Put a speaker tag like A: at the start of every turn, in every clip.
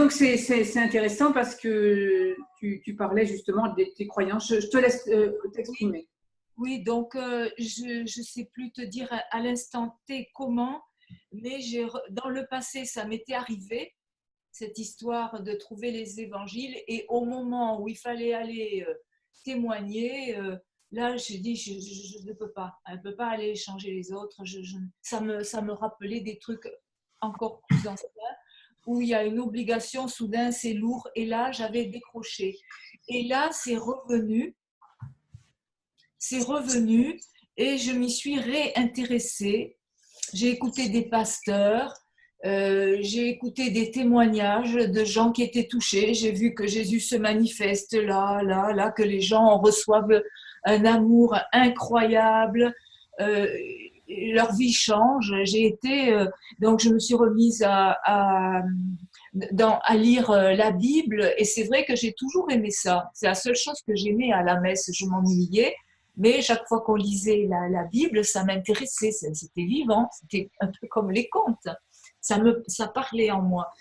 A: donc, c'est intéressant parce que tu parlais justement de tes croyances. Je te laisse t'exprimer.
B: Oui, donc je ne sais plus te dire à l'instant T comment, mais dans le passé, ça m'était arrivé, cette histoire de trouver les évangiles, et au moment où il fallait aller témoigner, là, je dis, je ne peux pas. Elle ne peut pas aller changer les autres. Ça me rappelait des trucs encore plus anciens, où il y a une obligation, soudain, c'est lourd, et là, j'avais décroché. Et là, c'est revenu et je m'y suis réintéressée. J'ai écouté des pasteurs, j'ai écouté des témoignages de gens qui étaient touchés. J'ai vu que Jésus se manifeste là, que les gens en reçoivent un amour incroyable. Leur vie change. Donc je me suis remise à lire la Bible, et c'est vrai que j'ai toujours aimé ça. C'est la seule chose que j'aimais à la messe. Je m'ennuyais, mais chaque fois qu'on lisait la Bible, ça m'intéressait, c'était vivant, c'était un peu comme les contes. Ça parlait en moi.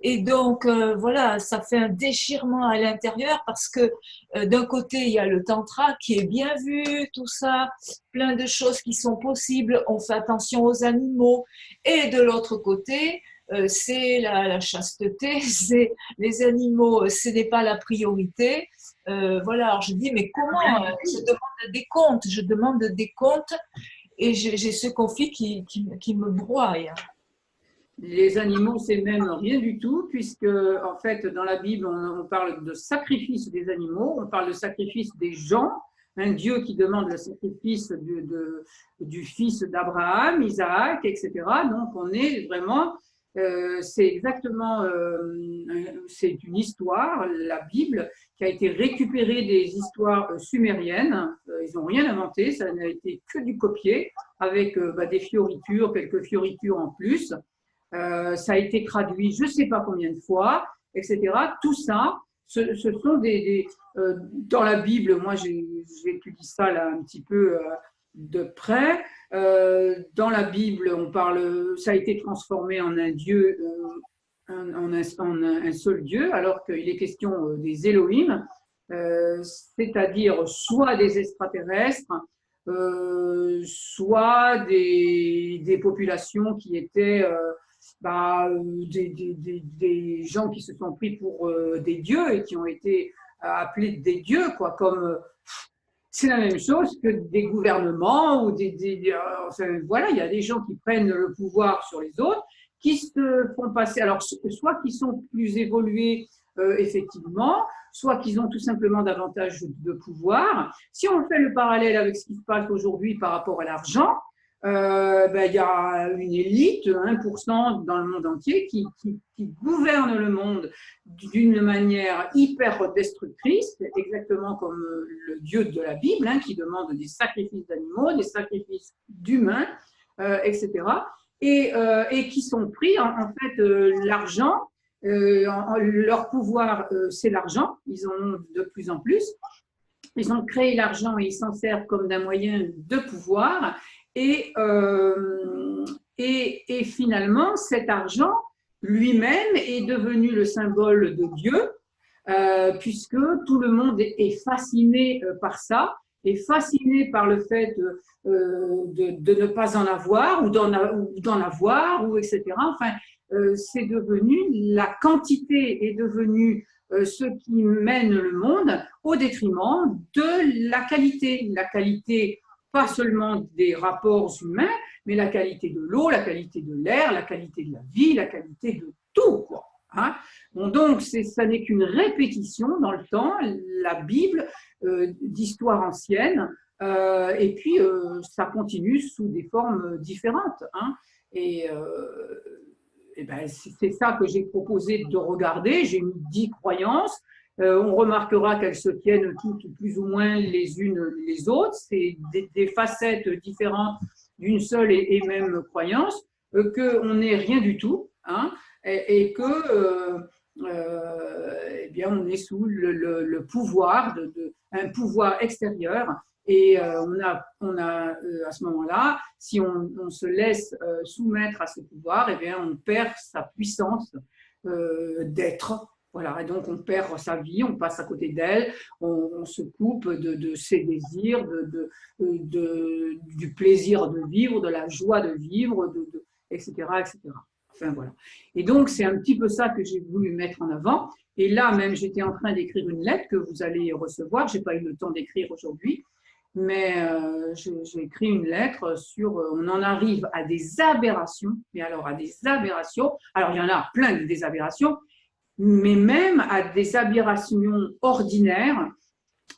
B: Et donc, voilà, ça fait un déchirement à l'intérieur parce que d'un côté, il y a le tantra qui est bien vu, tout ça, plein de choses qui sont possibles, on fait attention aux animaux. Et de l'autre côté, c'est la chasteté, c'est les animaux, ce n'est pas la priorité. Voilà, alors je dis, mais comment je demande des comptes, et j'ai ce conflit qui me broie.
A: Les animaux, c'est même rien du tout, puisque, en fait, dans la Bible, on parle de sacrifice des animaux, on parle de sacrifice des gens, un Dieu qui demande le sacrifice du fils d'Abraham, Isaac, etc. Donc, on est vraiment, c'est exactement, c'est une histoire, la Bible, qui a été récupérée des histoires sumériennes. Ils n'ont rien inventé, ça n'a été que du copier, avec des fioritures, quelques fioritures en plus. Ça a été traduit je ne sais pas combien de fois, etc. Tout ça, ce sont dans la Bible, moi j'étudie ça là un petit peu de près. Dans la Bible, on parle, ça a été transformé en un Dieu, en un seul Dieu, alors qu'il est question des Elohim, c'est-à-dire soit des extraterrestres, soit des populations qui étaient des gens qui se sont pris pour des dieux et qui ont été appelés des dieux, quoi, comme c'est la même chose que des gouvernements ou enfin, voilà, il y a des gens qui prennent le pouvoir sur les autres, qui se font passer, alors soit qui sont plus évolués effectivement, soit qu'ils ont tout simplement davantage de pouvoir. Si on fait le parallèle avec ce qui se passe aujourd'hui par rapport à l'argent, il y a une élite, 1% dans le monde entier, qui gouverne le monde d'une manière hyper destructrice, exactement comme le Dieu de la Bible, qui demande des sacrifices d'animaux, des sacrifices d'humains, etc. Et qui sont pris, en fait, l'argent, leur pouvoir, c'est l'argent, ils en ont de plus en plus. Ils ont créé l'argent et ils s'en servent comme d'un moyen de pouvoir. Et finalement, cet argent lui-même est devenu le symbole de Dieu, puisque tout le monde est fasciné par ça, est fasciné par le fait de ne pas en avoir ou d'en avoir, ou etc. Enfin, c'est devenu, la quantité est devenue ce qui mène le monde au détriment de la qualité. La qualité, pas seulement des rapports humains, mais la qualité de l'eau, la qualité de l'air, la qualité de la vie, la qualité de tout, quoi. Bon, donc, ça n'est qu'une répétition dans le temps, la Bible, d'histoire ancienne, et puis ça continue sous des formes différentes. Et c'est ça que j'ai proposé de regarder. J'ai mis 10 croyances. On remarquera qu'elles se tiennent toutes plus ou moins les unes les autres. C'est des facettes différentes d'une seule et même croyance, qu'on n'est rien du tout, et que eh bien, on est sous le pouvoir, un pouvoir extérieur. Et on a à ce moment-là, si on se laisse soumettre à ce pouvoir, eh bien, on perd sa puissance d'être. Voilà, et donc on perd sa vie, on passe à côté d'elle, on se coupe de ses désirs, du plaisir de vivre, de la joie de vivre, etc., etc. Enfin voilà. Et donc c'est un petit peu ça que j'ai voulu mettre en avant. Et là même, j'étais en train d'écrire une lettre que vous allez recevoir. J'ai pas eu le temps d'écrire aujourd'hui, mais j'ai écrit une lettre sur. On en arrive à des aberrations. Mais alors à des aberrations. Alors il y en a plein des aberrations, mais même à des aberrations ordinaires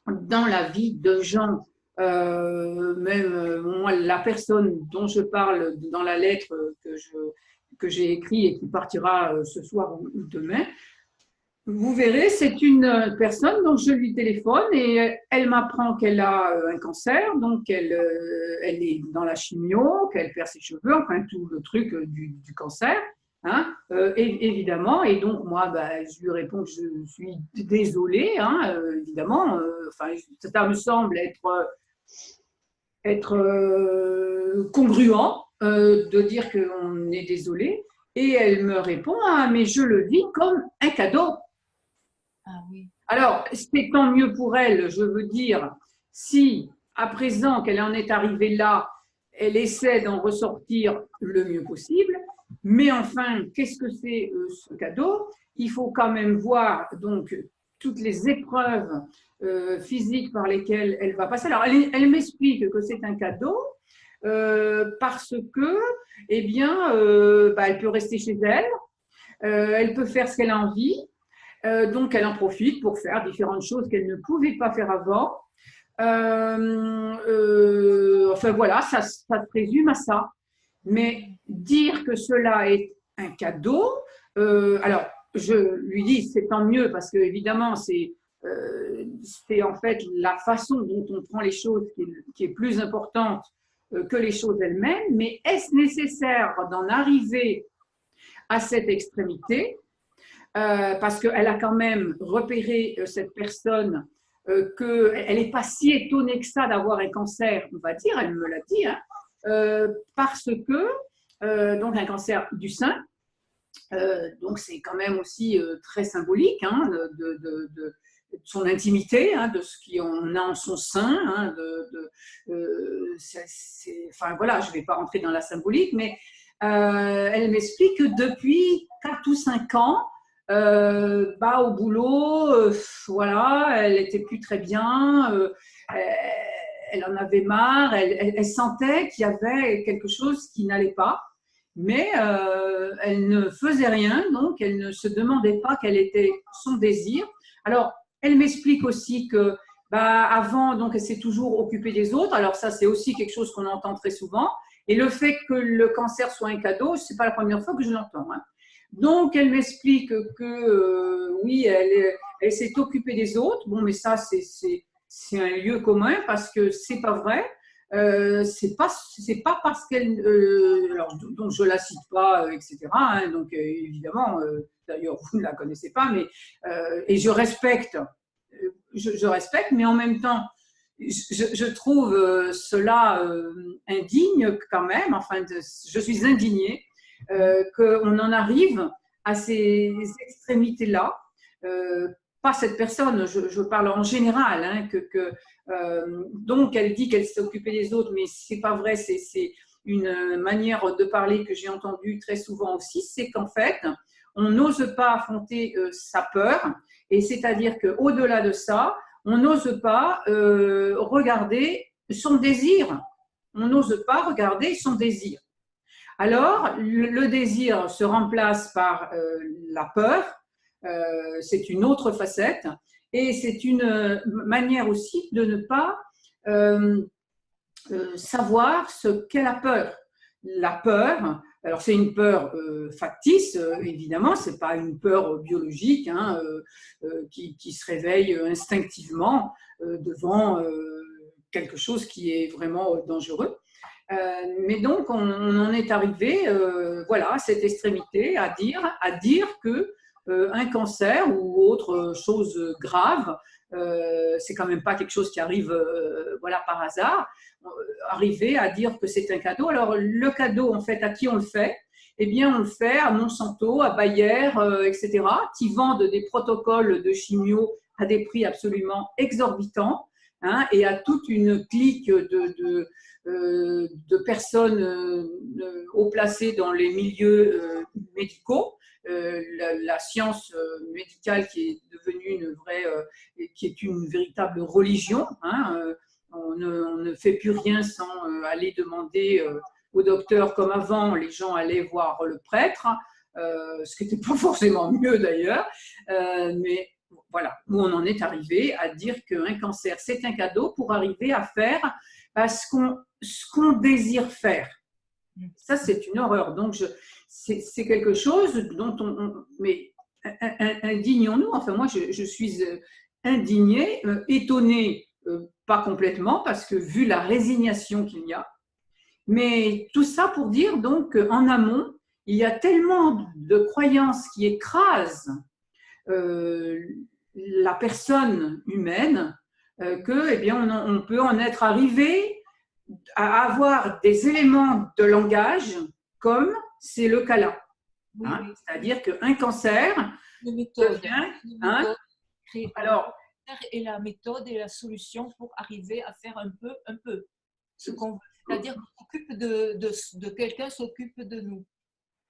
A: dans la vie de gens. Même moi, la personne dont je parle dans la lettre que j'ai écrite et qui partira ce soir ou demain, vous verrez, c'est une personne dont je lui téléphone et elle m'apprend qu'elle a un cancer, donc elle est dans la chimio, qu'elle perd ses cheveux, enfin tout le truc du cancer. Hein, évidemment, et donc moi, bah, je lui réponds que je suis désolée, hein, évidemment. Enfin, ça me semble être congruent de dire qu'on est désolé. Et elle me répond, ah, mais je le vis comme un cadeau.
B: Ah oui.
A: Alors, c'est tant mieux pour elle, je veux dire, si à présent qu'elle en est arrivée là, elle essaie d'en ressortir le mieux possible. Mais enfin, qu'est-ce que c'est ce cadeau? Il faut quand même voir donc toutes les épreuves physiques par lesquelles elle va passer. Alors, elle m'explique que c'est un cadeau parce que, eh bien, bah, elle peut rester chez elle, elle peut faire ce qu'elle a envie, donc elle en profite pour faire différentes choses qu'elle ne pouvait pas faire avant. Enfin voilà, ça se résume à ça. Mais dire que cela est un cadeau, alors je lui dis c'est tant mieux parce que évidemment c'est en fait la façon dont on prend les choses qui est plus importante que les choses elles-mêmes. Mais est-ce nécessaire d'en arriver à cette extrémité? Parce qu'elle a quand même repéré cette personne qu'elle n'est pas si étonnée que ça d'avoir un cancer, on va dire, elle me l'a dit, hein, parce que, donc un cancer du sein, donc c'est quand même aussi très symbolique hein, de son intimité, hein, de ce qu'on a en son sein, hein, enfin voilà, je ne vais pas rentrer dans la symbolique, mais elle m'explique que depuis 4 ou 5 ans, bah, au boulot, voilà, elle n'était plus très bien, elle en avait marre, elle sentait qu'il y avait quelque chose qui n'allait pas, mais elle ne faisait rien, donc elle ne se demandait pas quel était son désir. Alors, elle m'explique aussi que bah, avant, donc, elle s'est toujours occupée des autres, alors ça c'est aussi quelque chose qu'on entend très souvent, et le fait que le cancer soit un cadeau, ce n'est pas la première fois que je l'entends. Hein. Donc, elle m'explique que oui, elle s'est occupée des autres. Bon, mais ça, c'est un lieu commun parce que c'est pas vrai. C'est pas parce qu'elle. Alors, donc, je la cite pas, etc. Hein, donc, évidemment, d'ailleurs, vous ne la connaissez pas, mais. Et je respecte. Je respecte, mais en même temps, je trouve cela indigne quand même. Enfin, je suis indignée qu'on en arrive à ces extrémités-là. Pas cette personne, je parle en général, hein, donc elle dit qu'elle s'est occupée des autres, mais c'est pas vrai, c'est une manière de parler que j'ai entendue très souvent aussi, c'est qu'en fait, on n'ose pas affronter sa peur, et c'est-à-dire qu'au-delà de ça, on n'ose pas regarder son désir. On n'ose pas regarder son désir. Alors, le désir se remplace par la peur, c'est une autre facette, et c'est une manière aussi de ne pas savoir ce qu'est la peur. La peur, alors c'est une peur factice, évidemment, c'est pas une peur biologique hein, qui se réveille instinctivement devant quelque chose qui est vraiment dangereux. Mais donc, on en est arrivé voilà, à cette extrémité, à dire que un cancer ou autre chose grave, c'est quand même pas quelque chose qui arrive voilà, par hasard, arriver à dire que c'est un cadeau. Alors, le cadeau, en fait, à qui on le fait? eh bien, on le fait à Monsanto, à Bayer, etc., qui vendent des protocoles de chimio à des prix absolument exorbitants, hein, et à toute une clique de personnes haut placées dans les milieux médicaux. La science médicale qui est devenue qui est une véritable religion, hein, on ne fait plus rien sans aller demander au docteur comme avant, les gens allaient voir le prêtre, ce qui n'était pas forcément mieux d'ailleurs, mais voilà, où on en est arrivé à dire qu'un cancer, c'est un cadeau pour arriver à faire ce qu'on désire faire. Ça, c'est une horreur. Donc, c'est quelque chose dont mais indignons-nous. Enfin, moi, je suis indignée, étonnée, pas complètement, parce que vu la résignation qu'il y a, mais tout ça pour dire donc qu'en amont, il y a tellement de croyances qui écrasent la personne humaine que, eh bien, on peut en être arrivé à avoir des éléments de langage comme c'est le cas là. Hein, oui. C'est-à-dire qu'un cancer devient… Hein,
B: alors, et la méthode et la solution pour arriver à faire un peu ce qu'on veut. C'est-à-dire qu'on s'occupe de quelqu'un, s'occupe de nous,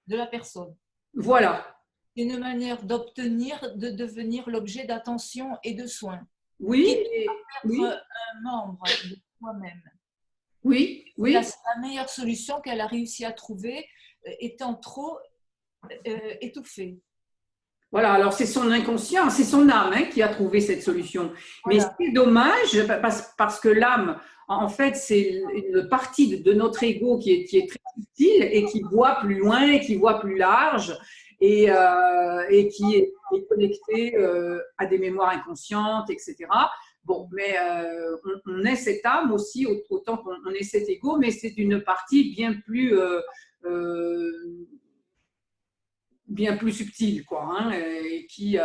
B: de la personne.
A: Voilà.
B: C'est une manière d'obtenir, de devenir l'objet d'attention et de soins.
A: Oui.
B: Oui. Un membre de soi-même.
A: Oui, oui.
B: La meilleure solution qu'elle a réussi à trouver étant trop étouffée.
A: Voilà, alors c'est son inconscient, c'est son âme hein, qui a trouvé cette solution. Voilà. Mais c'est dommage parce que l'âme, en fait, c'est une partie de notre ego qui est très subtile et qui voit plus loin, et qui voit plus large et qui est connectée à des mémoires inconscientes, etc. Bon, mais on est cette âme aussi, autant qu'on est cet ego, mais c'est une partie bien plus subtil, quoi, hein, et qui,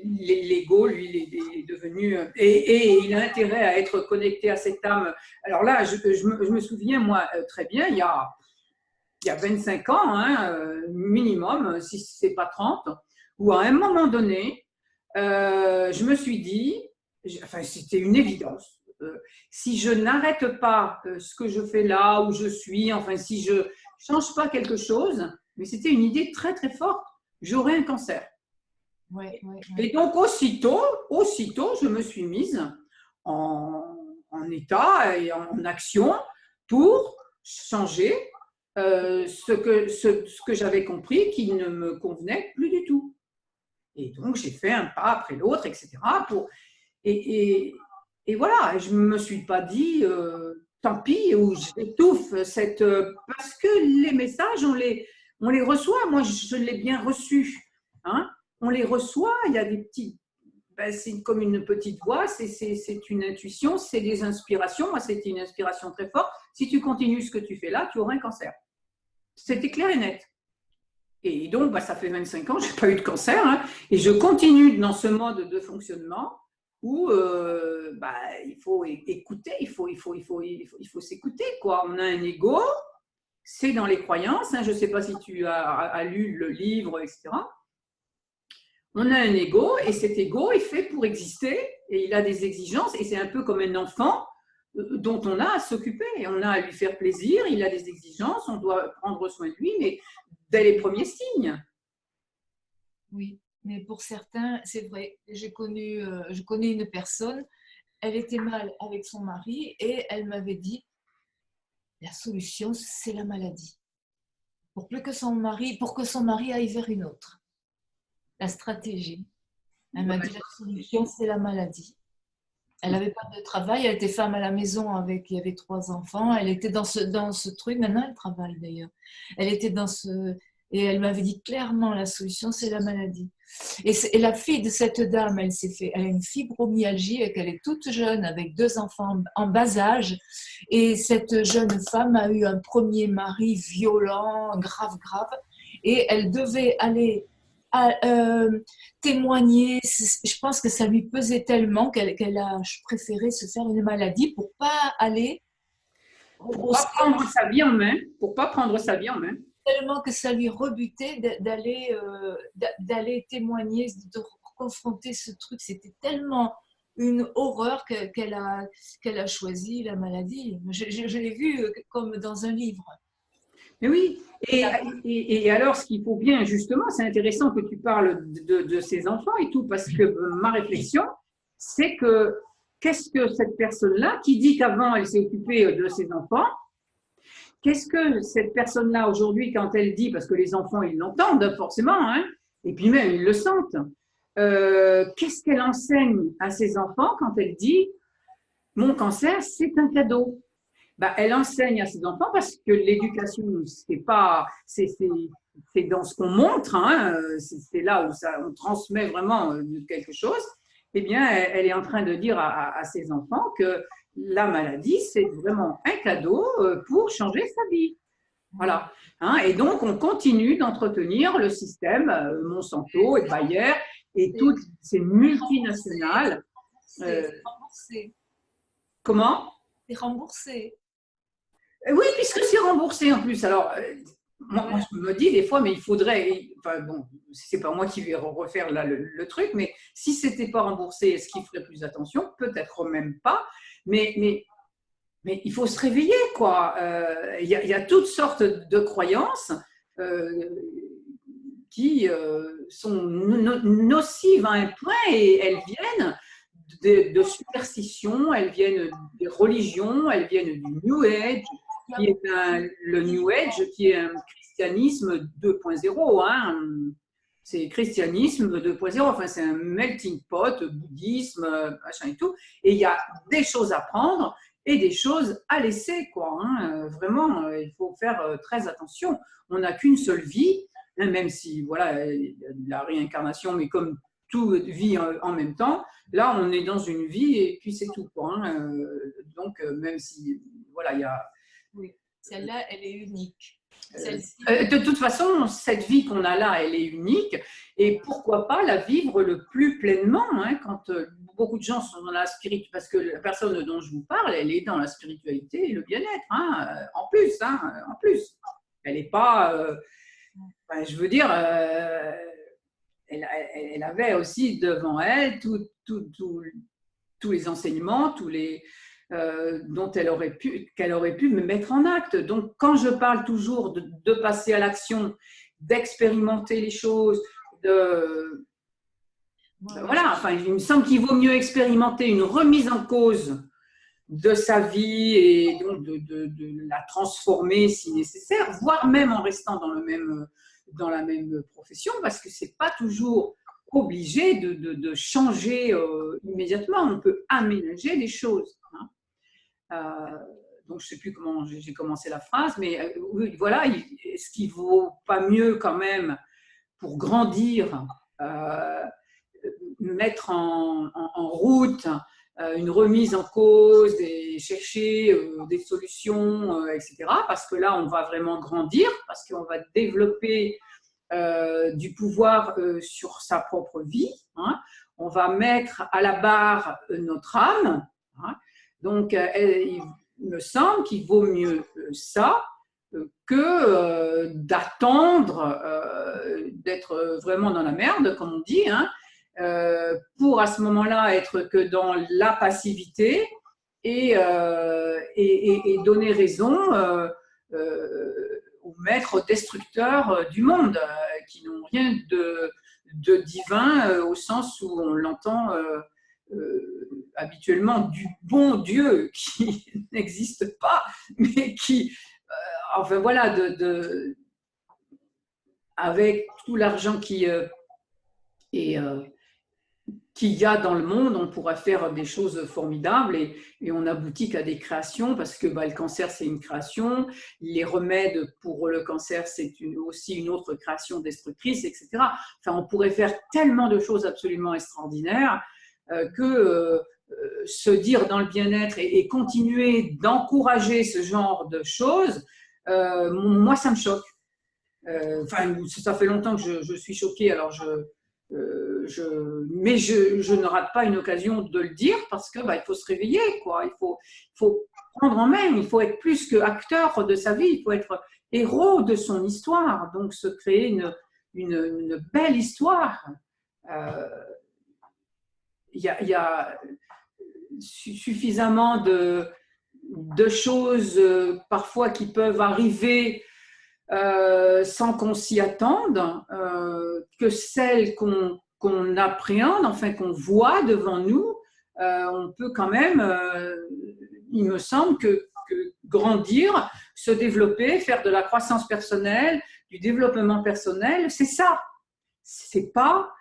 A: l'ego, lui, il est devenu, et il a intérêt à être connecté à cette âme. Alors là, je me souviens, moi, très bien, il y a 25 ans, hein, minimum, si ce n'est pas 30, où à un moment donné, je me suis dit, enfin, c'était une évidence, si je n'arrête pas ce que je fais là où je suis, enfin, si je ne change pas quelque chose, mais c'était une idée très très forte, j'aurais un cancer.
B: Ouais.
A: Et donc aussitôt, je me suis mise en état et en action pour changer ce que j'avais compris qui ne me convenait plus du tout. Et donc j'ai fait un pas après l'autre, etc. Et voilà, je ne me suis pas dit tant pis, ou j'étouffe parce que les messages, on les reçoit, moi je l'ai bien reçu, hein, on les reçoit, il y a des petits, c'est comme une petite voix, c'est une intuition, c'est des inspirations, moi c'était une inspiration très forte, si tu continues ce que tu fais là, tu auras un cancer. C'était clair et net. Et donc, ça fait 25 ans, je n'ai pas eu de cancer, hein, et je continue dans ce mode de fonctionnement où il faut écouter, il faut s'écouter, quoi. On a un ego. C'est dans les croyances, hein, je ne sais pas si tu as lu le livre, etc. On a un ego et cet ego est fait pour exister et il a des exigences et c'est un peu comme un enfant dont on a à s'occuper, on a à lui faire plaisir, il a des exigences, on doit prendre soin de lui, mais dès les premiers signes.
B: Oui, mais pour certains, c'est vrai, je connais une personne, elle était mal avec son mari et elle m'avait dit la solution, c'est la maladie. Pour que son mari aille vers une autre. La stratégie. Elle m'a dit la solution, c'est la maladie. Elle n'avait pas de travail, elle était femme à la maison il y avait 3 enfants. Elle était dans ce truc, maintenant elle travaille d'ailleurs. Elle était dans ce… Et elle m'avait dit clairement, la solution, c'est la maladie. Et la fille de cette dame, elle a une fibromyalgie et qu'elle est toute jeune, avec 2 enfants en bas âge. Et cette jeune femme a eu un premier mari violent, grave. Et elle devait aller témoigner. Je pense que ça lui pesait tellement qu'elle a préféré se faire une maladie pour pas aller…
A: Pour pas prendre sa vie en main.
B: tellement que ça lui rebutait d'aller témoigner, de confronter ce truc. C'était tellement une horreur qu'elle a choisi la maladie. Je l'ai vu comme dans un livre.
A: Mais oui, et alors ce qu'il faut bien, justement, c'est intéressant que tu parles de ces enfants et tout, parce que ma réflexion, c'est que qu'est-ce que cette personne-là, qui dit qu'avant elle s'est occupée de ses enfants, qu'est-ce que cette personne-là aujourd'hui, quand elle dit, parce que les enfants ils l'entendent forcément, hein, et puis même ils le sentent, qu'est-ce qu'elle enseigne à ses enfants quand elle dit mon cancer c'est un cadeau? Bah, elle enseigne à ses enfants parce que l'éducation, c'est dans ce qu'on montre, hein, c'est là où on transmet vraiment quelque chose. Eh bien, elle est en train de dire à ses enfants que la maladie, c'est vraiment un cadeau pour changer sa vie. Voilà. Hein, et donc, on continue d'entretenir le système Monsanto et Bayer et toutes ces multinationales.
B: C'est remboursé.
A: Comment?
B: C'est remboursé.
A: Oui, puisque c'est remboursé en plus. Alors, moi, je me dis des fois, mais il faudrait. Enfin, bon, c'est pas moi qui vais refaire là le truc, mais si c'était pas remboursé, est-ce qu'il ferait plus attention? Peut-être même pas. Mais il faut se réveiller, quoi. Il y a toutes sortes de croyances qui sont nocives à un point et elles viennent de superstitions, elles viennent des religions, elles viennent du New Age, le New Age qui est un christianisme 2.0. Hein. C'est christianisme 2.0, enfin c'est un melting pot, bouddhisme, machin et tout. Et il y a des choses à prendre et des choses à laisser, quoi. Hein. Vraiment, il faut faire très attention. On n'a qu'une seule vie, hein, même si, voilà, la réincarnation, mais comme tout vit en même temps, là, on est dans une vie et puis c'est tout, quoi. Hein. Donc, même si, voilà, il y a…
B: Oui, celle-là, elle est unique.
A: De toute façon, cette vie qu'on a là, elle est unique. Et pourquoi pas la vivre le plus pleinement, hein, quand beaucoup de gens sont dans la spiritualité, parce que la personne dont je vous parle, elle est dans la spiritualité et le bien-être, hein, en plus. Hein, en plus. Elle n'est pas… ben, je veux dire… elle avait aussi devant elle tous les enseignements, dont qu'elle aurait pu me mettre en acte. Donc, quand je parle toujours de passer à l'action, d'expérimenter les choses, voilà, enfin, il me semble qu'il vaut mieux expérimenter une remise en cause de sa vie et donc de la transformer si nécessaire, voire même en restant dans la même profession, parce que c'est pas toujours obligé de changer immédiatement. On peut aménager les choses. Hein. Donc, je ne sais plus comment j'ai commencé la phrase, mais oui, voilà, est-ce qu'il ne vaut pas mieux quand même, pour grandir, mettre en route une remise en cause et chercher des solutions, etc. Parce que là, on va vraiment grandir, parce qu'on va développer du pouvoir sur sa propre vie. Hein. On va mettre à la barre notre âme. Hein. Donc, il me semble qu'il vaut mieux ça que d'attendre d'être vraiment dans la merde, comme on dit, hein, pour à ce moment-là être que dans la passivité et donner raison aux maîtres destructeurs du monde, qui n'ont rien de divin au sens où on l'entend habituellement, du bon Dieu qui n'existe pas, mais qui, enfin voilà, avec tout l'argent qu'il y a dans le monde, on pourra faire des choses formidables et on n'aboutit qu'à des créations parce que le cancer, c'est une création. Les remèdes pour le cancer, c'est aussi une autre création destructrice, etc. Enfin, on pourrait faire tellement de choses absolument extraordinaires que se dire dans le bien-être et continuer d'encourager ce genre de choses, moi, ça me choque. Enfin, ça fait longtemps que je suis choquée, alors mais je ne rate pas une occasion de le dire parce que il faut se réveiller, quoi. Il faut prendre en main, il faut être plus qu'acteur de sa vie, il faut être héros de son histoire, donc se créer une belle histoire. Il y a suffisamment de choses parfois qui peuvent arriver sans qu'on s'y attende, que celles qu'on appréhende, enfin qu'on voit devant nous, on peut quand même, il me semble que grandir, se développer, faire de la croissance personnelle, du développement personnel, c'est ça. C'est pas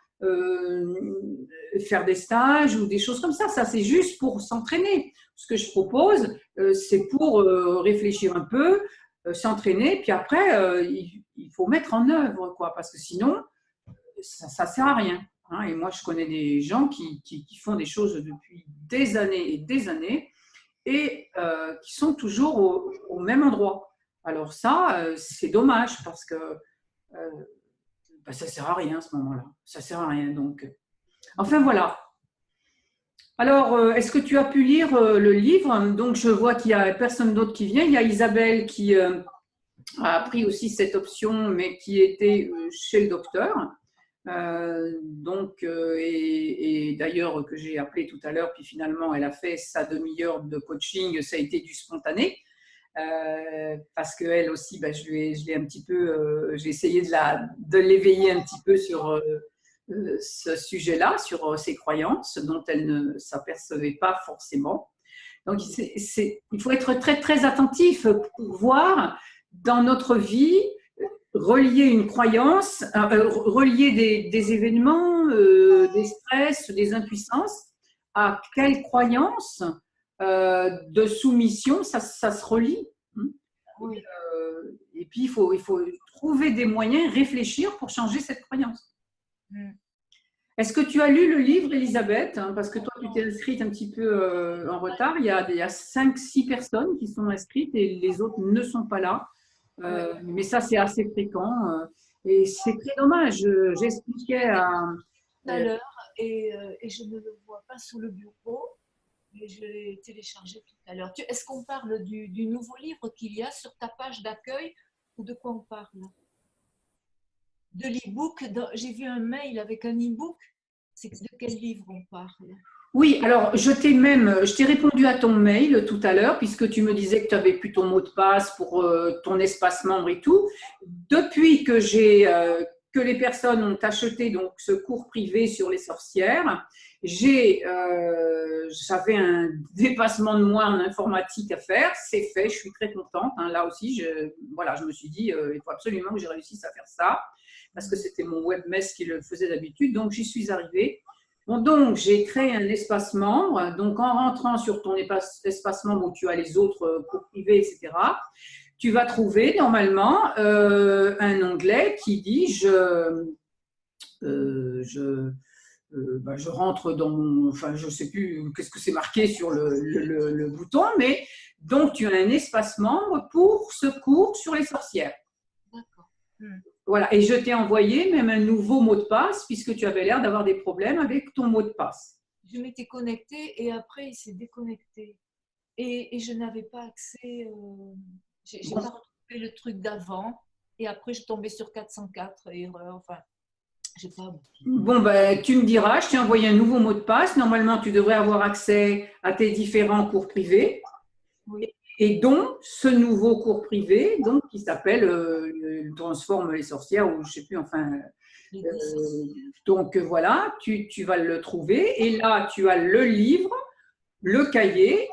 A: faire des stages ou des choses comme ça. Ça, c'est juste pour s'entraîner. Ce que je propose, c'est pour réfléchir un peu, s'entraîner, puis après, il faut mettre en œuvre, quoi, parce que sinon, ça ne sert à rien. Hein. Et moi, je connais des gens qui font des choses depuis des années et qui sont toujours au même endroit. Alors ça, c'est dommage parce que ça ne sert à rien à ce moment-là. Ça ne sert à rien. Donc, enfin, voilà. Alors, est-ce que tu as pu lire le livre? Donc, je vois qu'il n'y a personne d'autre qui vient. Il y a Isabelle qui a pris aussi cette option, mais qui était chez le docteur. Et d'ailleurs, que j'ai appelé tout à l'heure, puis finalement, elle a fait sa demi-heure de coaching. Ça a été du spontané. Parce qu'elle aussi, je l'ai un petit peu, j'ai essayé de l'éveiller un petit peu sur ce sujet-là, sur ses croyances dont elle ne s'apercevait pas forcément. Donc, il faut être très, très attentif pour voir dans notre vie, relier une croyance, relier des événements, des stress, des impuissances, à quelle croyance de soumission ça se relie.
B: Oui.
A: Et puis, il faut trouver des moyens, réfléchir pour changer cette croyance. Est-ce que tu as lu le livre, Elisabeth? Parce que toi, tu t'es inscrite un petit peu en retard. Il y a 5-6 personnes qui sont inscrites et les autres ne sont pas là. Mais ça, c'est assez fréquent. Et c'est très dommage. J'expliquais
B: tout à l'heure et je ne le vois pas sur le bureau. Mais je l'ai téléchargé tout à l'heure. Est-ce qu'on parle du nouveau livre qu'il y a sur ta page d'accueil ou de quoi on parle? De l'e-book? J'ai vu un mail avec un e-book. C'est de quel livre on parle?
A: Oui, alors je t'ai répondu à ton mail tout à l'heure puisque tu me disais que tu n'avais plus ton mot de passe pour ton espace membre et tout. Depuis que les personnes ont acheté donc ce cours privé sur les sorcières, j'avais un dépassement de moi en informatique à faire. C'est fait, je suis très contente. Hein. Là aussi, je me suis dit, il faut absolument que je réussisse à faire ça parce que c'était mon webmestre qui le faisait d'habitude. Donc, j'y suis arrivée. Bon, donc, j'ai créé un espace membre. Donc, en rentrant sur ton espace membre où tu as les autres cours privés, etc., tu vas trouver normalement un onglet qui dit je rentre dans mon… Enfin, je ne sais plus qu'est-ce que c'est marqué sur le bouton, mais donc tu as un espace membre pour ce cours sur les sorcières.
B: D'accord.
A: Voilà, et je t'ai envoyé même un nouveau mot de passe puisque tu avais l'air d'avoir des problèmes avec ton mot de passe.
B: Je m'étais connectée et après il s'est déconnecté. Et je n'avais pas accès… j'ai pas retrouvé le truc d'avant et après je tombais sur 404 erreurs. Enfin, j'ai pas…
A: Bon, tu me diras, je t'ai envoyé un nouveau mot de passe. Normalement, tu devrais avoir accès à tes différents cours privés.
B: Oui.
A: Et donc, ce nouveau cours privé, donc, qui s'appelle Transforme les sorcières, ou je ne sais plus, enfin… donc, voilà, tu vas le trouver. Et là, tu as le livre, le cahier,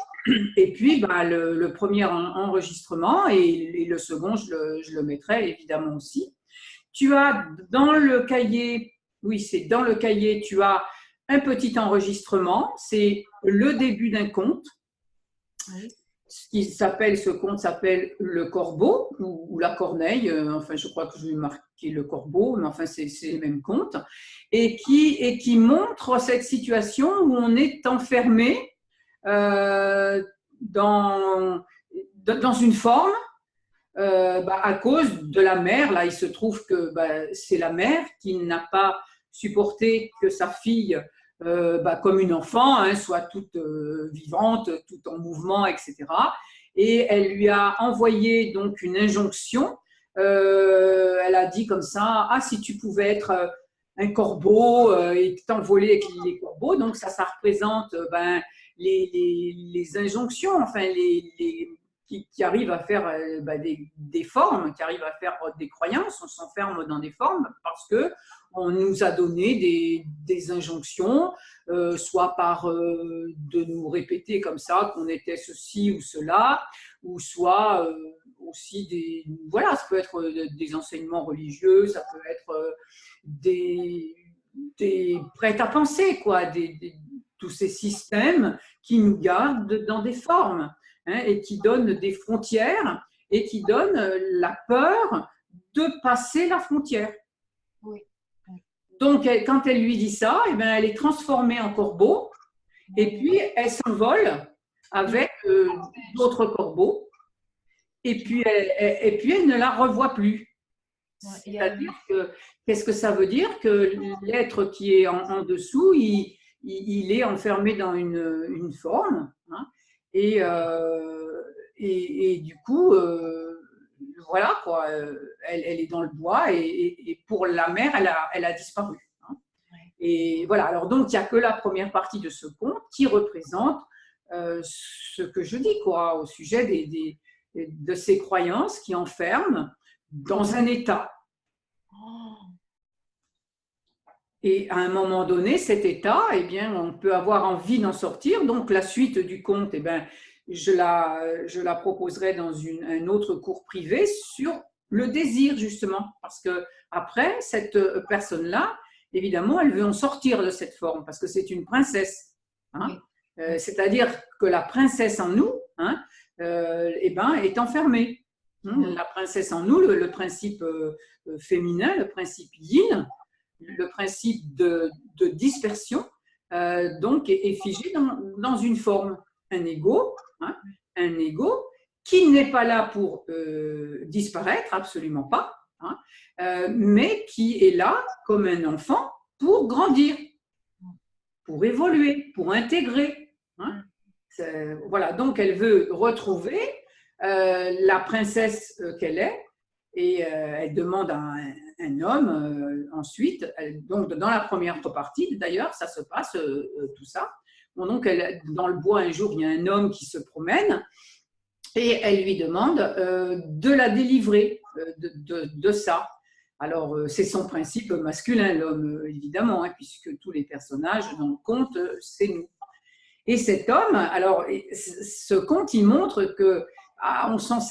A: et puis le premier enregistrement, et le second, je le mettrai évidemment aussi. Tu as dans le cahier, dans le cahier, tu as un petit enregistrement, c'est le début d'un conte.
B: Oui.
A: Ce conte s'appelle Le Corbeau ou La Corneille, enfin je crois que je vais marquer Le Corbeau, mais enfin c'est le même conte, et qui montre cette situation où on est enfermé dans une forme à cause de la mère. Là, il se trouve que c'est la mère qui n'a pas supporter que sa fille, comme une enfant, hein, soit toute vivante, toute en mouvement, etc. Et elle lui a envoyé donc une injonction. Elle a dit comme ça, ah, si tu pouvais être un corbeau et t'envoler avec les corbeaux, donc ça représente les injonctions, enfin qui arrivent à faire des formes, qui arrivent à faire des croyances. On s'enferme dans des formes parce que on nous a donné des injonctions, soit par de nous répéter comme ça qu'on était ceci ou cela, ou soit aussi voilà, ça peut être des enseignements religieux, ça peut être des prêts à penser, quoi, tous ces systèmes qui nous gardent dans des formes, hein, et qui donnent des frontières et qui donnent la peur de passer la frontière.
B: Oui.
A: Donc, quand elle lui dit ça, eh bien, elle est transformée en corbeau et puis elle s'envole avec d'autres corbeaux et puis elle ne la revoit plus. C'est-à-dire que, qu'est-ce que ça veut dire? Que l'être qui est en dessous, il est enfermé dans une forme, hein, et du coup, voilà, quoi, elle est dans le bois et pour la mère, elle a disparu. Hein. Et voilà, alors donc il n'y a que la première partie de ce conte qui représente ce que je dis, quoi, au sujet de ces croyances qui enferment dans un état. Et à un moment donné, cet état, eh bien, on peut avoir envie d'en sortir. Donc, la suite du conte, eh bien, je la proposerai dans un autre cours privé sur le désir, justement. Parce que après, cette personne-là, évidemment, elle veut en sortir de cette forme, parce que c'est une princesse. Hein. C'est-à-dire que la princesse en nous, hein, eh ben, est enfermée. La princesse en nous, le principe féminin, le principe yin, le principe de dispersion, donc est figé dans une forme, un ego, hein, un ego qui n'est pas là pour disparaître, absolument pas, hein, mais qui est là comme un enfant pour grandir, pour évoluer, pour intégrer. Hein. Voilà, donc elle veut retrouver la princesse qu'elle est, et elle demande à un homme ensuite, donc dans la première partie d'ailleurs, ça se passe tout ça. Bon, donc dans le bois un jour, il y a un homme qui se promène et elle lui demande de la délivrer de ça. Alors c'est son principe masculin, l'homme, évidemment, hein, puisque tous les personnages dans le conte, c'est nous. Et cet homme, alors ce conte, il montre que on s'en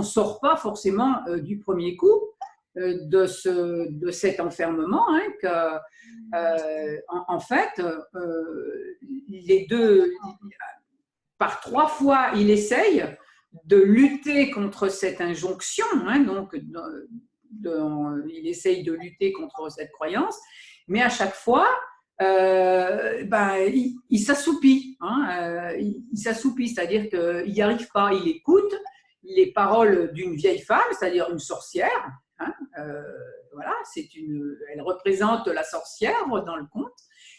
A: sort pas forcément du premier coup de cet enfermement, hein, que, en fait, les deux, par 3 fois, il essaye de lutter contre cette injonction, hein, donc il essaye de lutter contre cette croyance, mais à chaque fois, il s'assoupit, hein, il s'assoupit, c'est-à-dire qu'il n'y arrive pas, il écoute les paroles d'une vieille femme, c'est-à-dire une sorcière, hein, voilà, elle représente la sorcière dans le conte,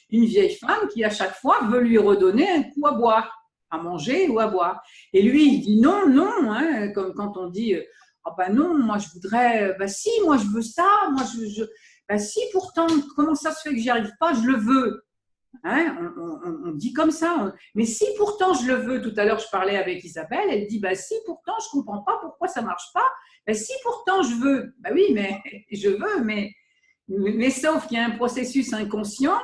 A: une vieille femme qui à chaque fois veut lui redonner un coup à boire, à manger ou à boire. Et lui, il dit non, non, hein, comme quand on dit ah ben non, moi je voudrais, ben si, moi je veux ça, moi ben si, pourtant, comment ça se fait que j'y arrive pas, je le veux. Hein, on dit comme ça, mais si pourtant je le veux, tout à l'heure je parlais avec Isabelle, elle dit ben si pourtant je comprends pas pourquoi ça marche pas, ben si pourtant je veux, ben oui, mais je veux, mais sauf qu'il y a un processus inconscient,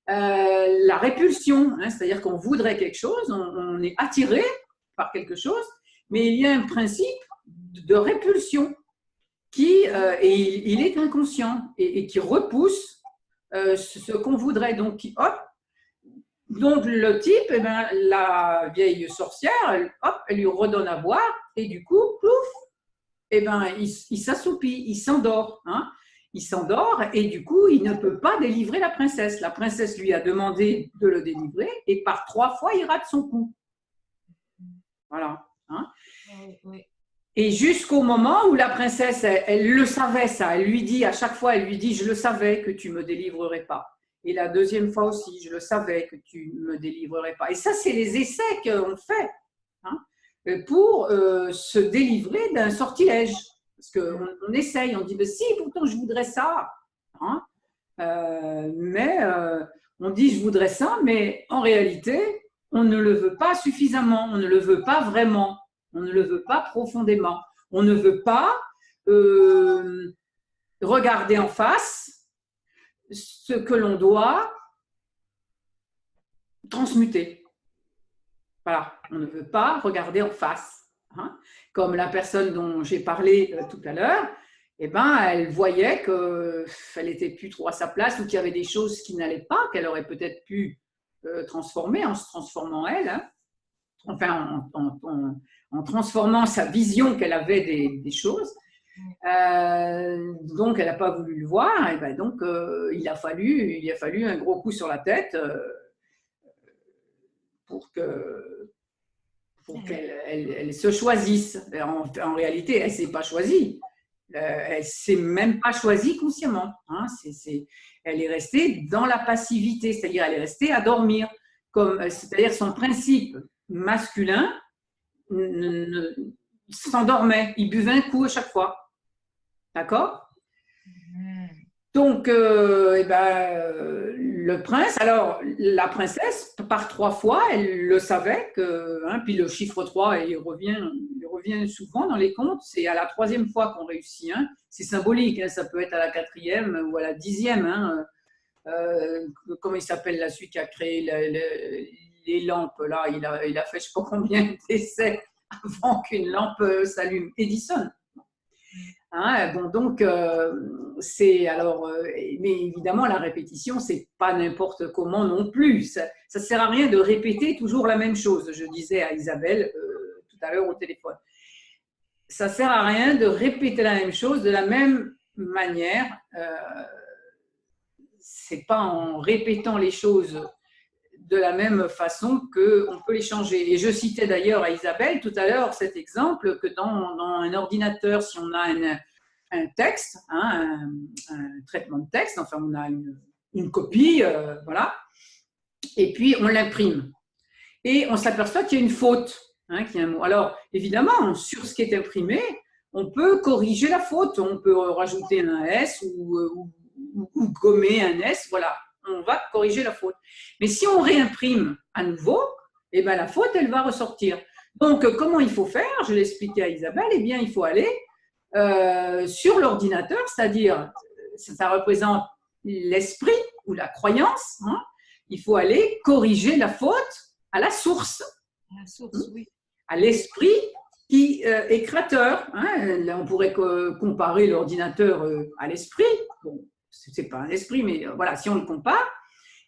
A: la répulsion, hein, c'est-à-dire qu'on voudrait quelque chose, on est attiré par quelque chose, mais il y a un principe de répulsion et il est inconscient et qui repousse ce qu'on voudrait. Donc, hop, donc le type, eh ben, la vieille sorcière, elle lui redonne à boire et du coup, plouf, eh ben, il s'assoupit, il s'endort. Hein. Il s'endort et du coup, il ne peut pas délivrer la princesse. La princesse lui a demandé de le délivrer et par 3 fois, il rate son coup. Voilà. Hein.
B: Oui.
A: Et jusqu'au moment où la princesse, elle le savait ça, elle lui dit, à chaque fois, elle lui dit, je le savais que tu ne me délivrerais pas. Et la deuxième fois aussi, je le savais que tu ne me délivrerais pas. Et ça, c'est les essais qu'on fait, hein, pour se délivrer d'un sortilège. Parce qu'on essaye, on dit, mais si, pourtant je voudrais ça. Hein, mais on dit, je voudrais ça, mais en réalité, on ne le veut pas suffisamment, on ne le veut pas vraiment, on ne le veut pas profondément. On ne veut pas regarder en face ce que l'on doit transmuter. Voilà, on ne veut pas regarder en face. Hein. Comme la personne dont j'ai parlé tout à l'heure, eh ben, elle voyait qu'elle n'était plus trop à sa place ou qu'il y avait des choses qui n'allaient pas, qu'elle aurait peut-être pu transformer en se transformant elle. Hein. Enfin, en transformant sa vision qu'elle avait des choses. Donc, elle n'a pas voulu le voir. Et ben, donc, il a fallu un gros coup sur la tête pour qu'elle se choisisse. En réalité, elle ne s'est pas choisie. Elle ne s'est même pas choisie consciemment. Hein. Elle est restée dans la passivité, c'est-à-dire elle est restée à dormir. C'est-à-dire son principe masculin s'endormait. Il buvait un coup à chaque fois. D'accord ? Donc, le prince, alors la princesse, par 3 fois, elle le savait, puis le chiffre 3, il revient souvent dans les contes, c'est à la 3e fois qu'on réussit. Hein. C'est symbolique, hein, ça peut être à la 4e ou à la 10e. Hein. Comment il s'appelle là, celui qui a créé les lampes, là, il a fait je ne sais pas combien d'essais avant qu'une lampe s'allume. Edison. Hein, bon, donc, mais évidemment, la répétition, c'est pas n'importe comment non plus. Ça sert à rien de répéter toujours la même chose. Je disais à Isabelle tout à l'heure au téléphone. Ça sert à rien de répéter la même chose de la même manière. C'est pas en répétant les choses de la même façon qu'on peut les changer. Et je citais d'ailleurs à Isabelle tout à l'heure cet exemple que dans un ordinateur, si on a un texte, hein, un traitement de texte, enfin on a une copie, voilà, et puis on l'imprime. Et on s'aperçoit qu'il y a une faute, hein, qu'il y a un mot. Alors évidemment, sur ce qui est imprimé, on peut corriger la faute, on peut rajouter un S ou gommer un S, voilà. On va corriger la faute. Mais si on réimprime à nouveau, eh ben, la faute, elle va ressortir. Donc, comment il faut faire? Je l'ai expliqué à Isabelle. Eh bien, il faut aller sur l'ordinateur, c'est-à-dire, ça représente l'esprit ou la croyance. Hein. Il faut aller corriger la faute à la source.
B: À la source, oui.
A: À l'esprit qui est créateur. Hein. Là, on pourrait comparer l'ordinateur à l'esprit. Bon, ce n'est pas un esprit, mais voilà, si on le compare,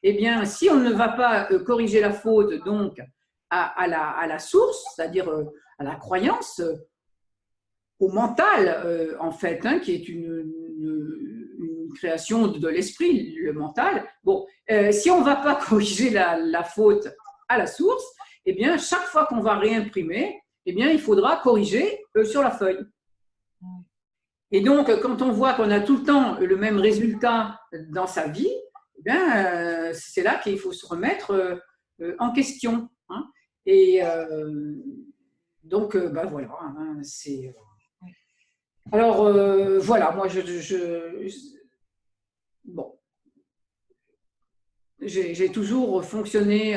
A: eh bien, si on ne va pas corriger la faute donc à la source, c'est-à-dire à la croyance, au mental, en fait, hein, qui est une création de l'esprit, le mental, bon, si on ne va pas corriger la faute à la source, eh bien, chaque fois qu'on va réimprimer, eh bien, il faudra corriger sur la feuille. Et donc, quand on voit qu'on a tout le temps le même résultat dans sa vie, eh bien, c'est là qu'il faut se remettre en question. Hein. Et donc, voilà. Hein, c'est. Alors, voilà, moi, bon, j'ai toujours fonctionné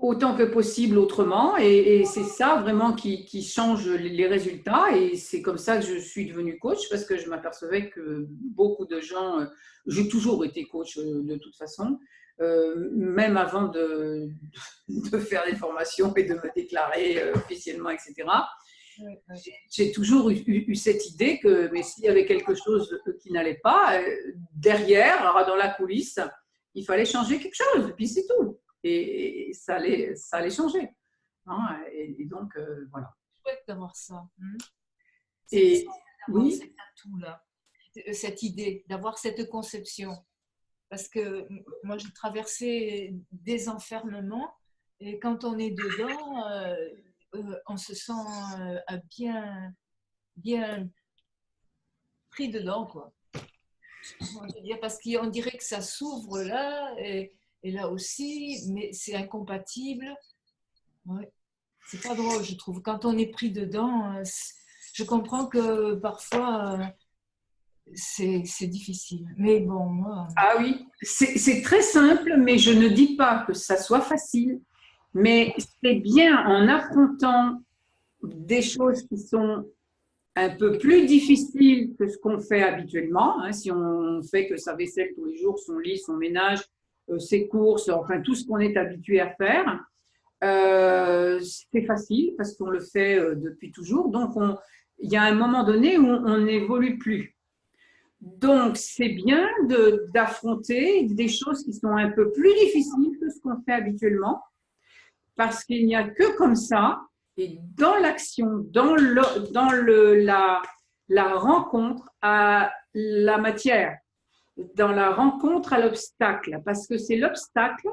A: autant que possible autrement, et c'est ça vraiment qui change les résultats, et c'est comme ça que je suis devenue coach, parce que je m'apercevais que beaucoup de gens, j'ai toujours été coach de toute façon, même avant de faire des formations et de me déclarer officiellement, etc. J'ai toujours eu cette idée que mais s'il y avait quelque chose qui n'allait pas, derrière, dans la coulisse, il fallait changer quelque chose, et puis c'est tout. Et ça allait changer. Hein, et donc, voilà.
B: C'est chouette d'avoir ça.
A: Et oui.
B: Cet atout-là, cette idée, d'avoir cette conception. Parce que moi, j'ai traversé des enfermements, et quand on est dedans, on se sent bien, bien pris dedans, quoi. Je veux dire, parce qu'on dirait que ça s'ouvre là et là aussi, mais c'est incompatible. Ouais. C'est pas drôle, je trouve. Quand on est pris dedans, je comprends que parfois c'est difficile. Mais bon, moi.
A: Ah oui, c'est très simple, mais je ne dis pas que ça soit facile. Mais c'est bien en affrontant des choses qui sont un peu plus difficiles que ce qu'on fait habituellement. Hein, si on fait que sa vaisselle tous les jours, son lit, son ménage, ses courses, enfin tout ce qu'on est habitué à faire, c'est facile parce qu'on le fait depuis toujours. Donc, il y a un moment donné où on n'évolue plus. Donc, c'est bien d'affronter des choses qui sont un peu plus difficiles que ce qu'on fait habituellement, parce qu'il n'y a que comme ça, et dans l'action, la rencontre à la matière, dans la rencontre à l'obstacle, parce que c'est l'obstacle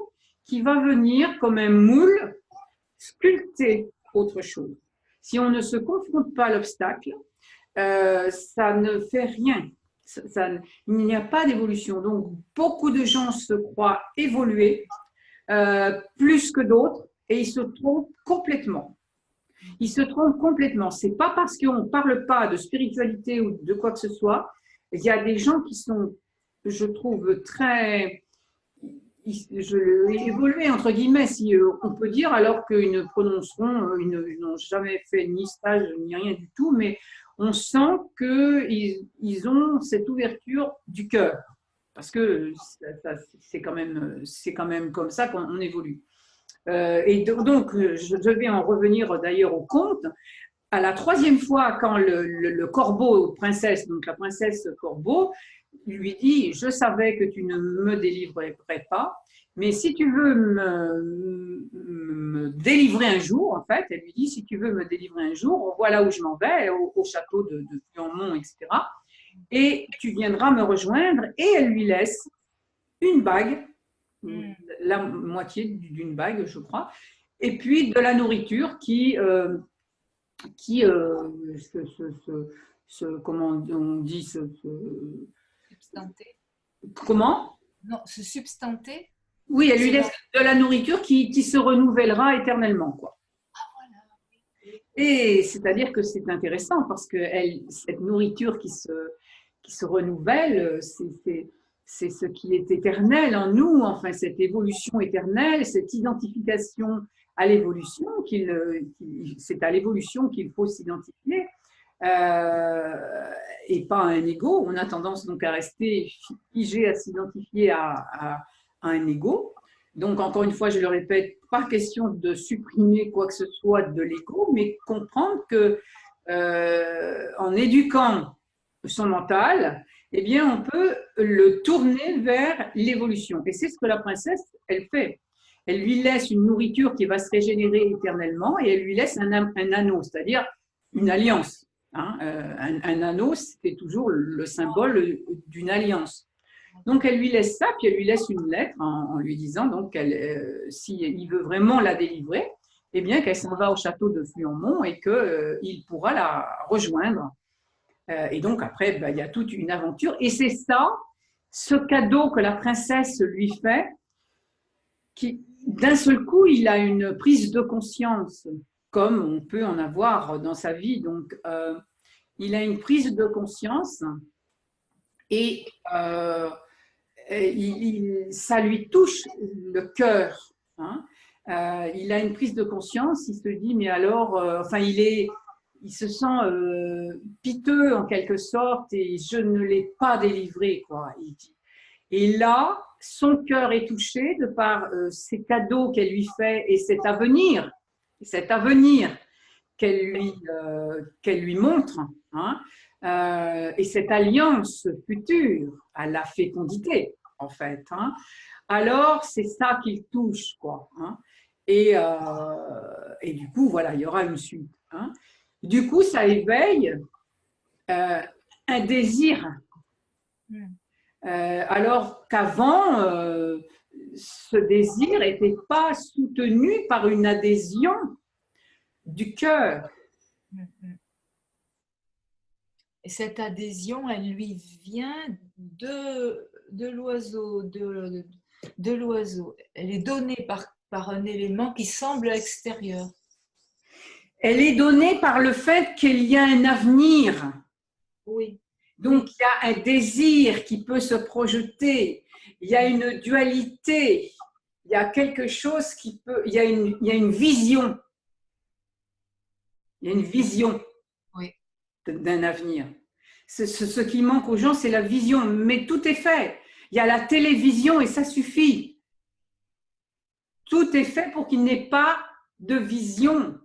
A: qui va venir comme un moule sculpter autre chose. Si on ne se confronte pas à l'obstacle, ça ne fait rien. Il n'y a pas d'évolution. Donc, beaucoup de gens se croient évoluer plus que d'autres et ils se trompent complètement. Ils se trompent complètement. C'est pas parce qu'on ne parle pas de spiritualité ou de quoi que ce soit. Il y a des gens qui sont, je trouve, très évoluer entre guillemets, si on peut dire, alors qu'ils ne prononceront, ils n'ont jamais fait ni stage ni rien du tout, mais on sent qu'ils ont cette ouverture du cœur, parce que c'est quand même comme ça qu'on évolue. Et donc, je vais en revenir d'ailleurs au conte. À la troisième fois, quand le corbeau, princesse, donc la princesse corbeau, lui dit, je savais que tu ne me délivrerais pas, mais si tu veux me délivrer un jour, en fait, elle lui dit, si tu veux me délivrer un jour, voilà où je m'en vais, au château de Fluanmont, etc. Et tu viendras me rejoindre, et elle lui laisse une bague, la moitié d'une bague, je crois, et puis de la nourriture comment on dit,
B: Substanter.
A: Comment?
B: Non, se substanter.
A: Oui, elle lui laisse de la nourriture qui se renouvellera éternellement, quoi.
B: Ah, voilà.
A: Et c'est-à-dire que c'est intéressant parce que cette nourriture qui se renouvelle, c'est ce qui est éternel en nous, enfin cette évolution éternelle, cette identification à l'évolution, c'est à l'évolution qu'il faut s'identifier. Et pas à un ego. On a tendance donc à rester figé, à s'identifier à un ego. Donc, encore une fois, je le répète, pas question de supprimer quoi que ce soit de l'ego, mais comprendre que en éduquant son mental, eh bien, on peut le tourner vers l'évolution. Et c'est ce que la princesse, elle fait. Elle lui laisse une nourriture qui va se régénérer éternellement et elle lui laisse un anneau, c'est-à-dire une alliance. Hein, un anneau, c'était toujours le symbole d'une alliance. Donc, elle lui laisse ça, puis elle lui laisse une lettre en lui disant donc s'il veut vraiment la délivrer, eh bien qu'elle s'en va au château de Fluanmont et qu'il pourra la rejoindre. Et donc, après, il y a toute une aventure. Et c'est ça, ce cadeau que la princesse lui fait, qui, d'un seul coup, il a une prise de conscience comme on peut en avoir dans sa vie. Donc, il a une prise de conscience et ça lui touche le cœur. Hein. Il a une prise de conscience, il se dit, mais alors, enfin, il se sent piteux en quelque sorte et je ne l'ai pas délivré, quoi. Il dit. Et là, son cœur est touché de par ces cadeaux qu'elle lui fait et cet avenir qu'elle lui montre, hein, et cette alliance future à la fécondité, en fait. Hein. Alors, c'est ça qu'il touche, quoi. Hein. Et du coup, voilà, il y aura une suite. Hein. Du coup, ça éveille un désir. Alors qu'avant, ce désir n'était pas soutenu par une adhésion du cœur.
B: Et cette adhésion, elle lui vient de l'oiseau, de l'oiseau. Elle est donnée par un élément qui semble extérieur.
A: Elle est donnée par le fait qu'il y a un avenir.
B: Oui.
A: Donc, il y a un désir qui peut se projeter. Il y a une dualité. Il y a quelque chose qui peut… il y a une vision. Il y a une vision d'un avenir. Ce qui manque aux gens, c'est la vision. Mais tout est fait. Il y a la télévision et ça suffit. Tout est fait pour qu'il n'ait pas de vision.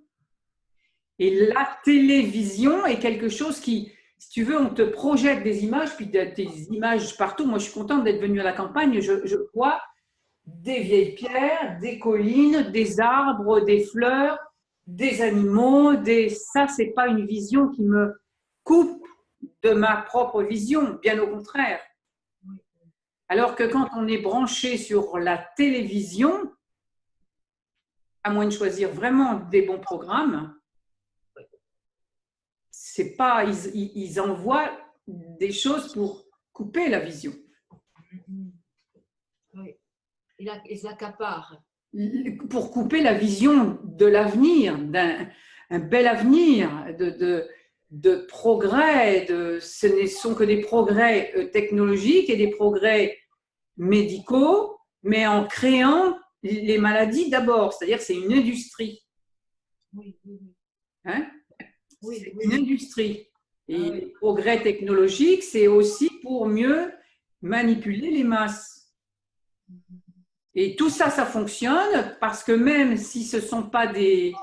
A: Et la télévision est quelque chose qui, si tu veux, on te projette des images, puis des images partout. Moi, je suis contente d'être venue à la campagne. Je vois des vieilles pierres, des collines, des arbres, des fleurs, des animaux. Ça, c'est pas une vision qui me coupe de ma propre vision, bien au contraire. Alors que quand on est branché sur la télévision, à moins de choisir vraiment des bons programmes, c'est pas, ils envoient des choses pour couper la vision.
B: Oui. Ils accaparent.
A: Pour couper la vision de l'avenir, d'un bel avenir, de progrès. Ce ne sont que des progrès technologiques et des progrès médicaux, mais en créant les maladies d'abord. C'est-à-dire que c'est une industrie.
B: Oui, oui, oui.
A: Hein?
B: Oui,
A: c'est
B: oui.
A: une industrie. Et
B: Ah, oui.
A: les progrès technologiques, c'est aussi pour mieux manipuler les masses. Et tout ça, ça fonctionne parce que même si ce ne sont pas des…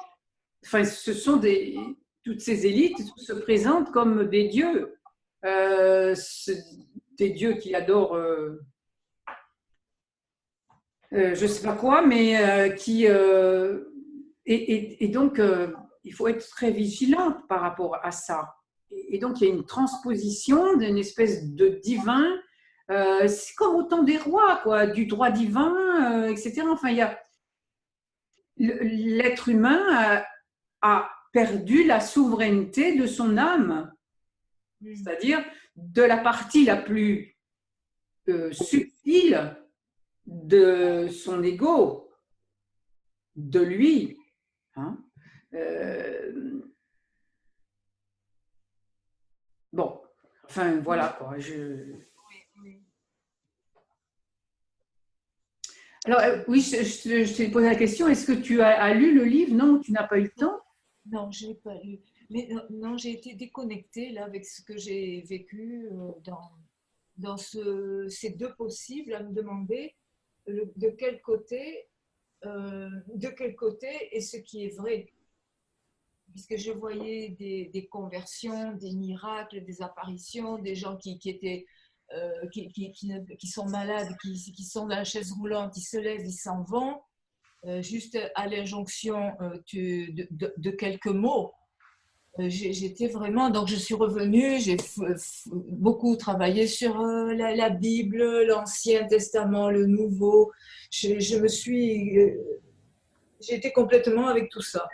A: Enfin, ce sont des… Toutes ces élites se présentent comme des dieux. Des dieux qui adorent… je ne sais pas quoi, mais qui… et donc, il faut être très vigilante par rapport à ça. Et donc, il y a une transposition d'une espèce de divin. C'est comme au temps des rois, quoi, du droit divin, etc. Enfin, il y a… L'être humain a perdu la souveraineté de son âme, c'est-à-dire de la partie la plus subtile de son ego, de lui. Hein. Bon, enfin voilà quoi. Alors oui, je t'ai posé la question, est-ce que tu as lu le livre? Non, tu n'as pas eu le temps?
B: Non, je ne l'ai pas lu. Mais non, j'ai été déconnectée là avec ce que j'ai vécu dans ces deux possibles, à me demander de quel côté est ce qui est vrai. Puisque je voyais des conversions, des miracles, des apparitions, des gens qui étaient qui sont malades, qui sont dans la chaise roulante, ils se lèvent, ils s'en vont, juste à l'injonction de quelques mots. J'étais vraiment, donc je suis revenue, j'ai beaucoup travaillé sur la Bible, l'Ancien Testament, le Nouveau. Je me suis, j'ai été complètement avec tout ça.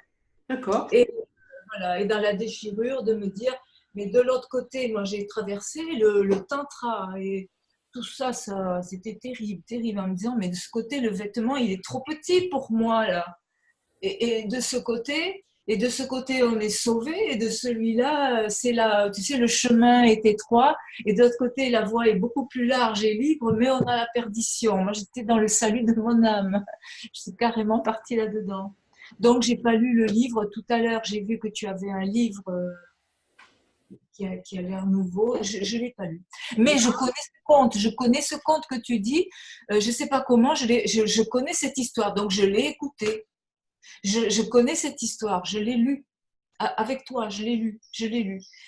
A: D'accord.
B: Et voilà, et dans la déchirure de me dire, mais de l'autre côté, moi j'ai traversé le tantra et tout ça, c'était terrible, terrible, en me disant, mais de ce côté, le vêtement, il est trop petit pour moi là. Et de ce côté, on est sauvé, et de celui-là, c'est là, tu sais, le chemin est étroit, et de l'autre côté, la voie est beaucoup plus large et libre, mais on a la perdition. Moi, j'étais dans le salut de mon âme. Je suis carrément partie là-dedans. Donc, j'ai pas lu le livre. Tout à l'heure, j'ai vu que tu avais un livre qui a l'air nouveau. Je l'ai pas lu. Mais je connais ce conte que tu dis. Je sais pas comment, je connais cette histoire, donc je l'ai écouté. Je connais cette histoire, je l'ai lu. Avec toi, je l'ai lu,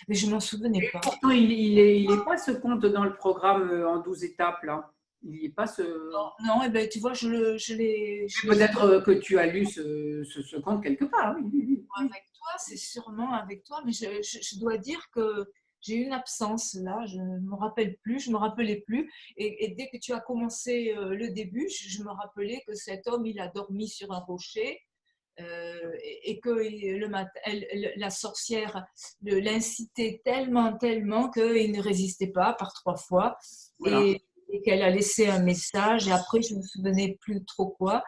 B: mais je m'en souvenais pas.
A: Pourtant, il est pas ce conte dans le programme en 12 étapes, là. Il n'y est pas ce…
B: Non, et ben, tu vois, je l'ai.
A: Peut-être que tu as lu ce conte quelque part, oui.
B: Avec toi, c'est sûrement avec toi, mais je dois dire que j'ai eu une absence là, je ne me rappelle plus, je me rappelais plus. Et dès que tu as commencé le début, je me rappelais que cet homme, il a dormi sur un rocher et que la sorcière l'incitait tellement, tellement qu'il ne résistait pas par 3 fois
A: Voilà.
B: et qu'elle a laissé un message. Et après, je ne me souvenais plus trop quoi.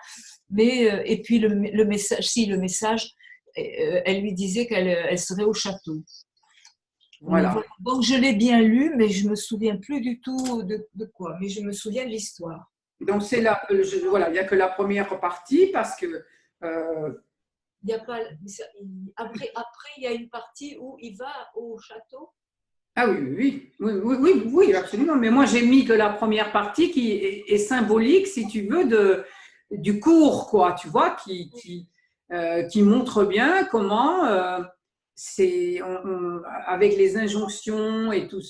B: Mais, et puis le message, si, le message, elle lui disait qu'elle serait au château.
A: Voilà.
B: Voilà. Donc je l'ai bien lu, mais je me souviens plus du tout de quoi. Mais je me souviens de l'histoire.
A: Donc, c'est là, voilà, il n'y a que la première partie parce que
B: Il y a pas, après, il y a une partie où il va au château.
A: ah oui, oui, oui, oui, oui, oui, absolument. Mais moi, j'ai mis que la première partie qui est symbolique, si tu veux, du cours, quoi, tu vois, qui montre bien comment avec les injonctions et tout,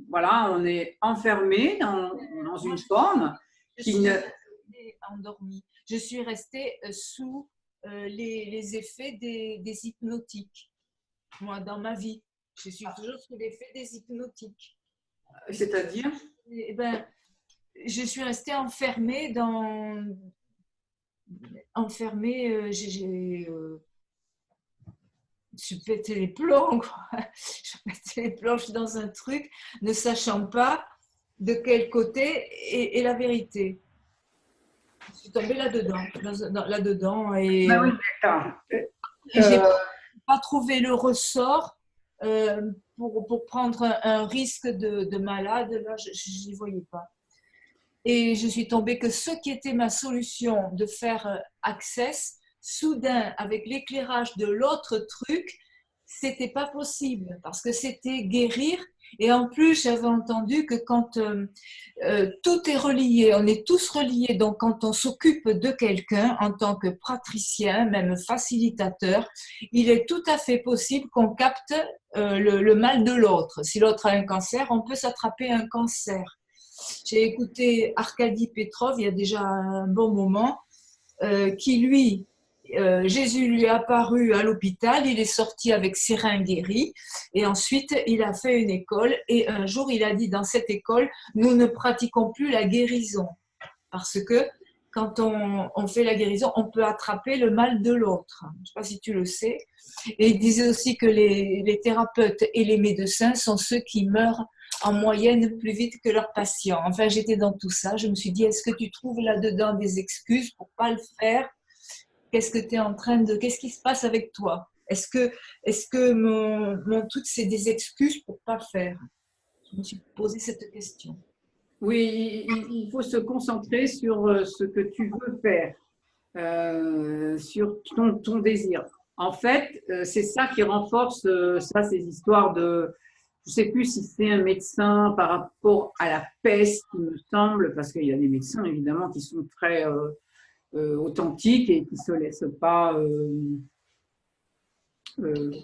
A: voilà, on est enfermé dans
B: Moi,
A: une forme
B: je
A: qui
B: suis
A: ne.
B: restée endormie. Je suis restée sous les effets des hypnotiques. Moi, dans ma vie, je suis toujours sous l'effet des hypnotiques.
A: C'est-à-dire?
B: Eh ben, je suis restée enfermée enfermée. Je pétais les plombs, quoi. Je pétais les plombs, je suis dans un truc, ne sachant pas de quel côté est la vérité. Je suis tombée là-dedans
A: Ben oui, d'accord.
B: et j'ai pas trouvé le ressort pour prendre un risque de malade. Là, je n'y voyais pas. Et je suis tombée que ce qui était ma solution de faire Access, soudain, avec l'éclairage de l'autre truc, c'était pas possible parce que c'était guérir. Et en plus, j'avais entendu que quand tout est relié, on est tous reliés. Donc, quand on s'occupe de quelqu'un en tant que praticien, même facilitateur, il est tout à fait possible qu'on capte le mal de l'autre. Si l'autre a un cancer, on peut s'attraper un cancer. J'ai écouté Arkady Petrov il y a déjà un bon moment, qui lui, Jésus lui est apparu à l'hôpital, il est sorti avec ses reins guéris et ensuite il a fait une école et un jour il a dit dans cette école, nous ne pratiquons plus la guérison parce que quand on fait la guérison, on peut attraper le mal de l'autre. Je ne sais pas si tu le sais. Et il disait aussi que les thérapeutes et les médecins sont ceux qui meurent en moyenne plus vite que leurs patients. Enfin, j'étais dans tout ça. Je me suis dit, est-ce que tu trouves là-dedans des excuses pour ne pas le faire? Qu'est-ce que tu es en train de... Qu'est-ce qui se passe avec toi? Est-ce que mon truc, c'est des excuses pour ne pas le faire? Je me suis posé cette question.
A: Oui, il faut se concentrer sur ce que tu veux faire, sur ton désir. En fait, c'est ça qui renforce ça, ces histoires de, je ne sais plus si c'est un médecin par rapport à la peste, il me semble, parce qu'il y a des médecins évidemment qui sont très authentiques et qui ne se laissent pas,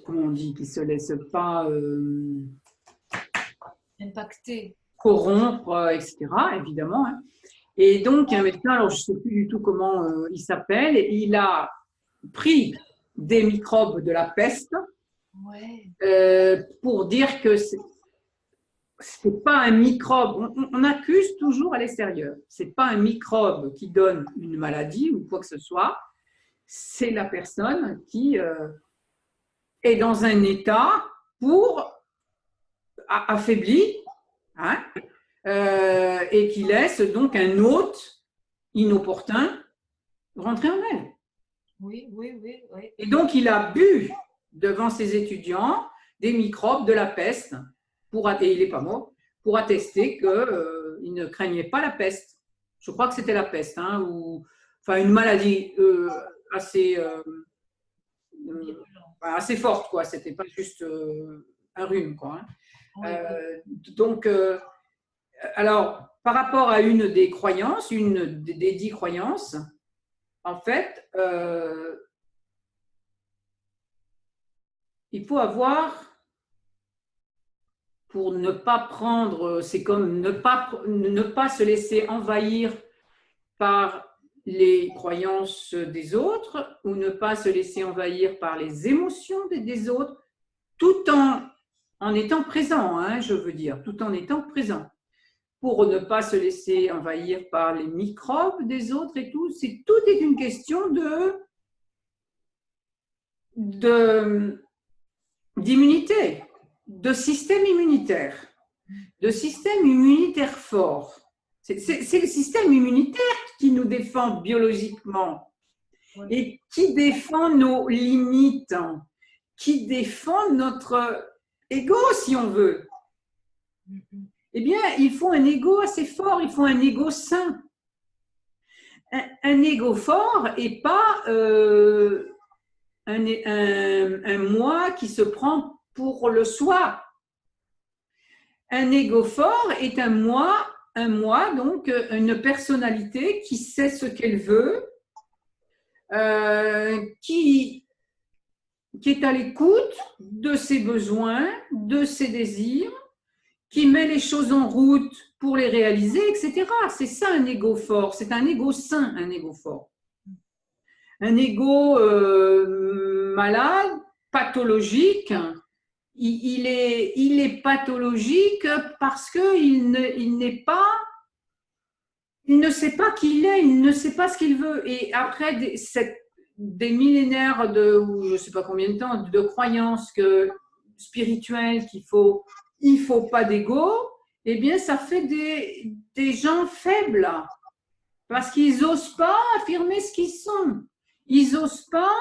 A: comment on dit, qui ne se laissent pas
B: Impacté.
A: corrompre, etc., évidemment. Hein. Et donc, un médecin, alors je ne sais plus du tout comment il s'appelle, il a pris des microbes de la peste pour dire que ce n'est pas un microbe. On accuse toujours à l'extérieur. Ce n'est pas un microbe qui donne une maladie ou quoi que ce soit. C'est la personne qui est dans un état affaibli, hein, et qui laisse donc un hôte inopportun rentrer en elle.
B: Oui, oui, oui, oui.
A: Et donc, il a bu devant ses étudiants des microbes de la peste, et il n'est pas mort, pour attester qu'il ne craignait pas la peste. Je crois que c'était la peste, hein, ou enfin une maladie assez, assez forte, quoi. C'était pas juste un rhume, quoi. Hein. Donc, alors, par rapport à une des croyances, une des 10 croyances, en fait, il faut avoir, pour ne pas prendre, c'est comme ne pas se laisser envahir par les croyances des autres ou ne pas se laisser envahir par les émotions des autres, tout en étant présent, hein, je veux dire, tout en étant présent. Pour ne pas se laisser envahir par les microbes des autres et tout, tout est une question de d'immunité, de système immunitaire fort. C'est le système immunitaire qui nous défend biologiquement et qui défend nos limites, qui défend notre ego, si on veut. Eh bien, il faut un ego assez fort, il faut un ego sain. Un ego fort et pas un moi qui se prend pour le soi. Un ego fort est un moi, donc une personnalité qui sait ce qu'elle veut, qui est à l'écoute de ses besoins, de ses désirs, qui met les choses en route pour les réaliser, etc. C'est ça un ego fort, c'est un ego sain, un ego fort. Un ego malade, pathologique, il est pathologique parce qu'il ne sait pas qui il est, il ne sait pas ce qu'il veut. Et après des millénaires ou je ne sais pas combien de temps, de croyances spirituelles il faut pas d'ego, eh bien, ça fait des gens faibles parce qu'ils n'osent pas affirmer ce qu'ils sont. Ils n'osent pas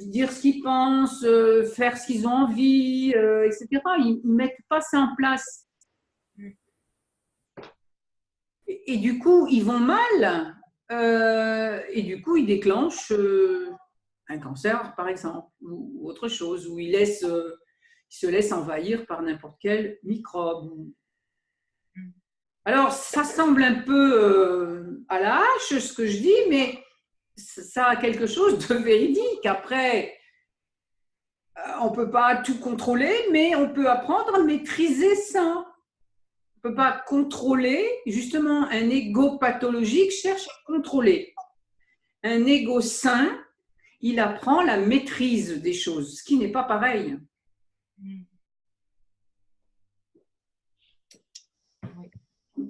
A: dire ce qu'ils pensent, faire ce qu'ils ont envie, etc. Ils ne mettent pas ça en place. Et du coup, ils vont mal et du coup, ils déclenchent un cancer, par exemple, ou autre chose, où ils se laissent envahir par n'importe quel microbe. Alors, ça semble un peu à la hache, ce que je dis, mais ça a quelque chose de véridique. Après, on ne peut pas tout contrôler, mais on peut apprendre à maîtriser ça. On ne peut pas contrôler. Justement, un ego pathologique cherche à contrôler. Un ego sain, il apprend la maîtrise des choses, ce qui n'est pas pareil.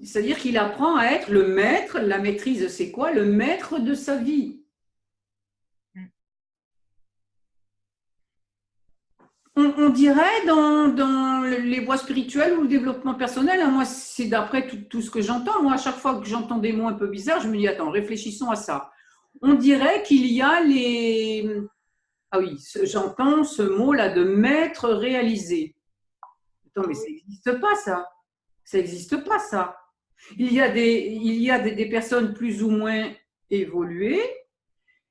A: C'est-à-dire qu'il apprend à être le maître. La maîtrise, c'est quoi? Le maître de sa vie. On dirait dans les voies spirituelles ou le développement personnel, hein, moi c'est d'après tout ce que j'entends, moi à chaque fois que j'entends des mots un peu bizarres, je me dis attends, réfléchissons à ça. On dirait qu'il y a ah oui, j'entends ce mot-là de maître réalisé. Attends, mais ça n'existe pas ça. Ça n'existe pas ça. Il y a des personnes plus ou moins évoluées.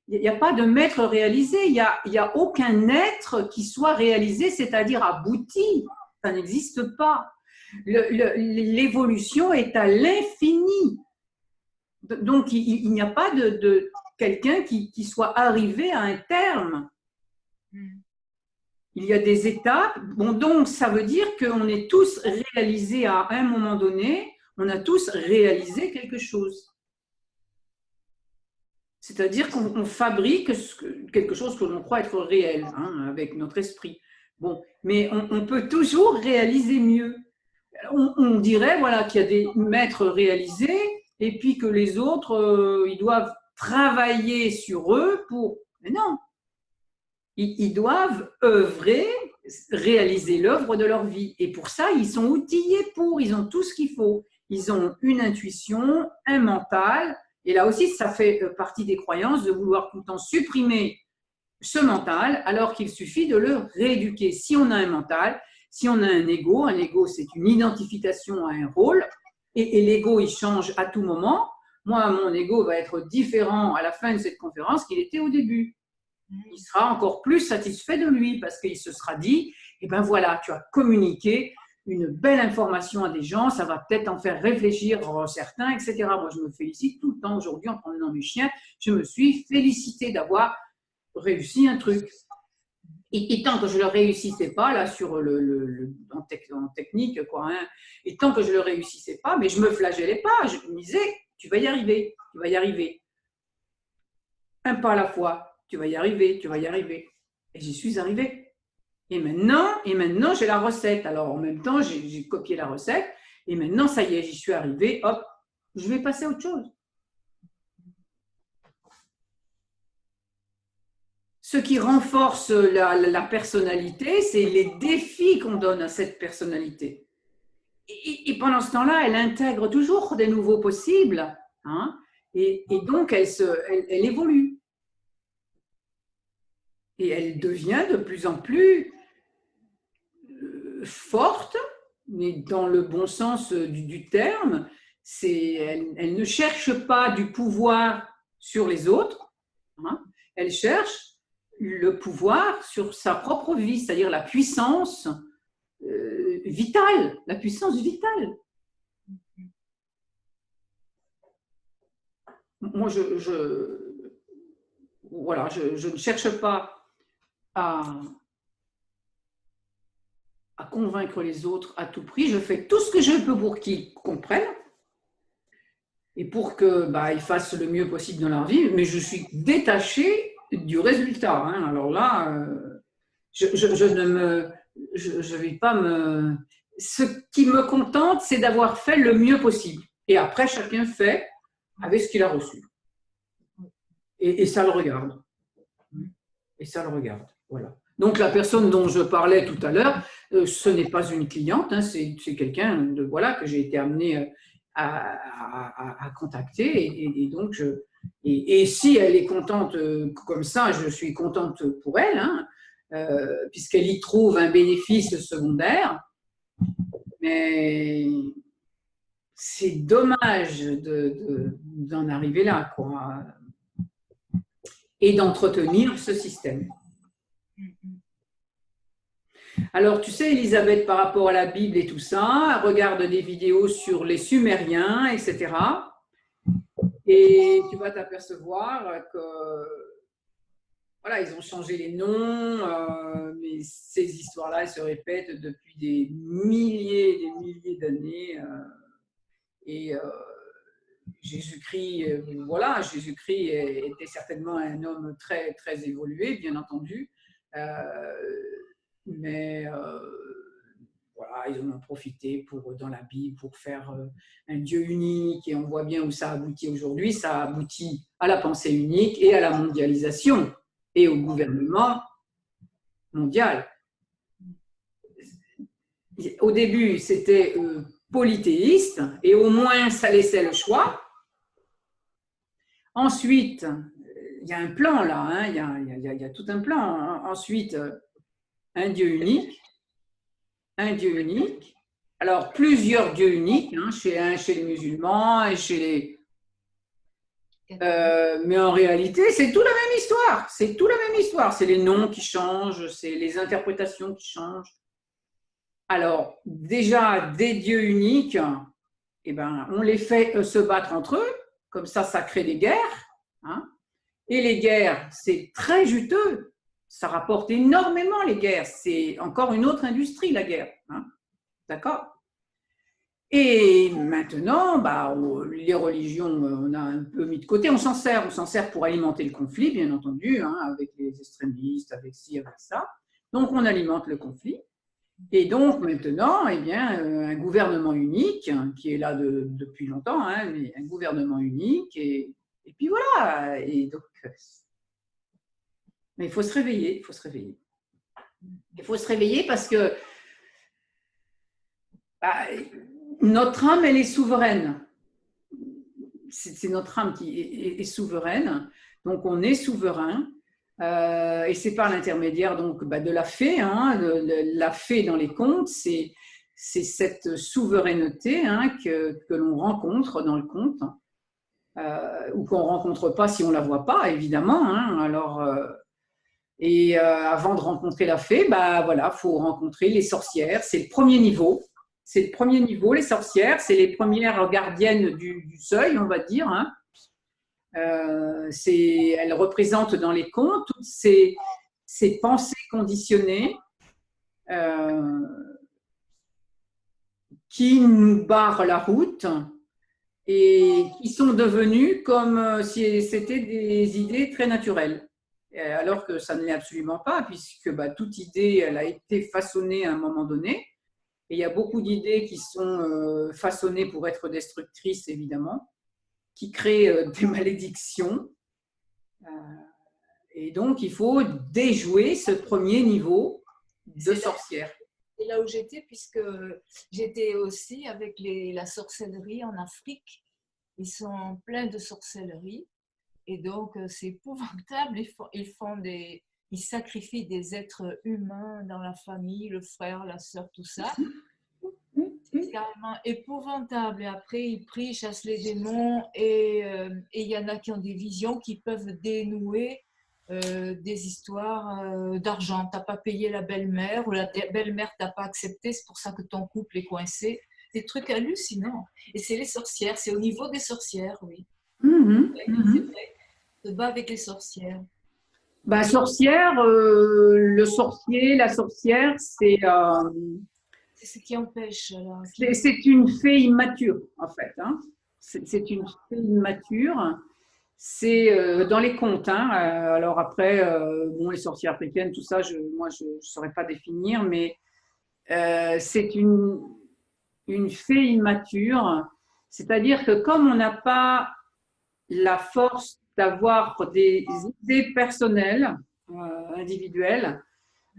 A: Il n'y a pas de maître réalisé, il n'y a aucun être qui soit réalisé, c'est-à-dire abouti. Ça n'existe pas. L'évolution est à l'infini. Donc, il n'y a pas de quelqu'un qui soit arrivé à un terme. Il y a des étapes. Bon, donc, ça veut dire qu'on est tous réalisés à un moment donné, on a tous réalisé quelque chose. C'est-à-dire qu'on fabrique quelque chose que l'on croit être réel, hein, avec notre esprit. Bon, mais on peut toujours réaliser mieux. On dirait voilà, qu'il y a des maîtres réalisés et puis que les autres, ils doivent travailler sur eux pour… Mais non, ils doivent œuvrer, réaliser l'œuvre de leur vie. Et pour ça, ils sont outillés ils ont tout ce qu'il faut. Ils ont une intuition, un mental. Et là aussi, ça fait partie des croyances de vouloir tout le temps supprimer ce mental, alors qu'il suffit de le rééduquer. Si on a un mental, si on a un ego c'est une identification à un rôle, et l'ego, il change à tout moment. Moi, mon ego va être différent à la fin de cette conférence qu'il était au début. Il sera encore plus satisfait de lui, parce qu'il se sera dit, eh ben voilà, tu as communiqué une belle information à des gens, ça va peut-être en faire réfléchir certains, etc. Moi, je me félicite tout le temps aujourd'hui en promenant mes chiens. Je me suis félicitée d'avoir réussi un truc. Et tant que je ne le réussissais pas, là, en technique, quoi, hein, et tant que je ne le réussissais pas, mais je ne me flagellais pas. Je me disais, tu vas y arriver, tu vas y arriver. Un pas à la fois, tu vas y arriver, tu vas y arriver. Et j'y suis arrivée. Et maintenant, j'ai la recette. Alors, en même temps, j'ai copié la recette. Et maintenant, ça y est, j'y suis arrivée. Hop, je vais passer à autre chose. ce qui renforce la personnalité, c'est les défis qu'on donne à cette personnalité. Et pendant ce temps-là, elle intègre toujours des nouveaux possibles, hein, et donc elle évolue. Et elle devient de plus en plus forte, mais dans le bon sens du terme. Elle ne cherche pas du pouvoir sur les autres, hein, elle cherche le pouvoir sur sa propre vie, c'est-à-dire la puissance vitale, la puissance vitale. Moi, voilà, je ne cherche pas à convaincre les autres à tout prix. Je fais tout ce que je peux pour qu'ils comprennent et pour qu'ils fassent le mieux possible dans leur vie, mais je suis détachée du résultat. Hein. Alors là, je ne vais pas me... Ce qui me contente, c'est d'avoir fait le mieux possible. Et après, chacun fait avec ce qu'il a reçu. Et ça le regarde. Et ça le regarde. Voilà. Donc, la personne dont je parlais tout à l'heure, ce n'est pas une cliente, hein, c'est quelqu'un voilà, que j'ai été amené à contacter. Et donc, et si elle est contente comme ça, je suis contente pour elle, hein, puisqu'elle y trouve un bénéfice secondaire. Mais c'est dommage d'en arriver là, quoi, et d'entretenir ce système. Alors, tu sais, Elisabeth, par rapport à la Bible et tout ça, elle regarde des vidéos sur les Sumériens, etc. Et tu vas t'apercevoir que, voilà, ils ont changé les noms, mais ces histoires-là, elles se répètent depuis des milliers d'années. Et Jésus-Christ, voilà, Jésus-Christ était certainement un homme très, très évolué, bien entendu. Mais voilà, ils en ont profité dans la Bible pour faire un Dieu unique, et on voit bien où ça aboutit aujourd'hui. Ça aboutit à la pensée unique et à la mondialisation et au gouvernement mondial. Au début, c'était polythéiste, et au moins ça laissait le choix. Ensuite, il y a un plan là, hein, il y a tout un plan. Ensuite, un Dieu unique. Alors, plusieurs dieux uniques, hein, chez les musulmans et chez les... mais en réalité, c'est tout la même histoire. C'est tout la même histoire. C'est les noms qui changent, c'est les interprétations qui changent. Alors, déjà, des dieux uniques, eh ben, on les fait se battre entre eux. Comme ça crée des guerres. Hein. Et les guerres, c'est très juteux. Ça rapporte énormément, les guerres. C'est encore une autre industrie, la guerre. Hein. D'accord ? Et maintenant, les religions, on a un peu mis de côté. On s'en sert pour alimenter le conflit, bien entendu, hein, avec les extrémistes, avec ci, avec ça. Donc, on alimente le conflit. Et donc, maintenant, eh bien, un gouvernement unique, qui est là depuis longtemps, hein, mais un gouvernement unique, et puis voilà. Et donc, mais il faut se réveiller, il faut se réveiller. Il faut se réveiller parce que notre âme, elle est souveraine. C'est notre âme qui est souveraine. Donc, on est souverain. Et c'est par l'intermédiaire donc de la fée, hein, la fée dans les contes, c'est cette souveraineté, hein, que l'on rencontre dans le conte, ou qu'on ne rencontre pas si on ne la voit pas, évidemment. Hein. Alors, avant de rencontrer la fée, voilà, faut rencontrer les sorcières. C'est le premier niveau. C'est le premier niveau, les sorcières. C'est les premières gardiennes du seuil, on va dire. Hein. Elle représente dans les contes toutes ces pensées conditionnées qui nous barrent la route et qui sont devenues comme si c'était des idées très naturelles, alors que ça ne l'est absolument pas, puisque toute idée, elle a été façonnée à un moment donné, et il y a beaucoup d'idées qui sont façonnées pour être destructrices, évidemment, qui créent des malédictions. Et donc, il faut déjouer ce premier niveau de sorcière.
B: C'est là où j'étais, puisque j'étais aussi avec la sorcellerie en Afrique. Ils sont pleins de sorcellerie. Et donc, c'est épouvantable. Ils sacrifient des êtres humains dans la famille, le frère, la sœur, tout ça. C'est carrément épouvantable. Et après, ils prient, chassent les démons. Et il y en a qui ont des visions qui peuvent dénouer des histoires d'argent. Tu n'as pas payé la belle-mère ou la belle-mère t'a pas accepté, c'est pour ça que ton couple est coincé. Des trucs hallucinants. Et c'est les sorcières, c'est au niveau des sorcières, oui. C'est vrai. Se bat avec les sorcières.
A: Bah, sorcière, le sorcier, la sorcière,
B: c'est ce qui empêche.
A: C'est une fée immature, en fait. Hein. C'est une fée immature. C'est dans les contes. Hein. Alors après, bon, les sorcières africaines, tout ça, moi, je ne saurais pas définir, mais c'est une fée immature. C'est-à-dire que comme on n'a pas la force d'avoir des idées personnelles, individuelles,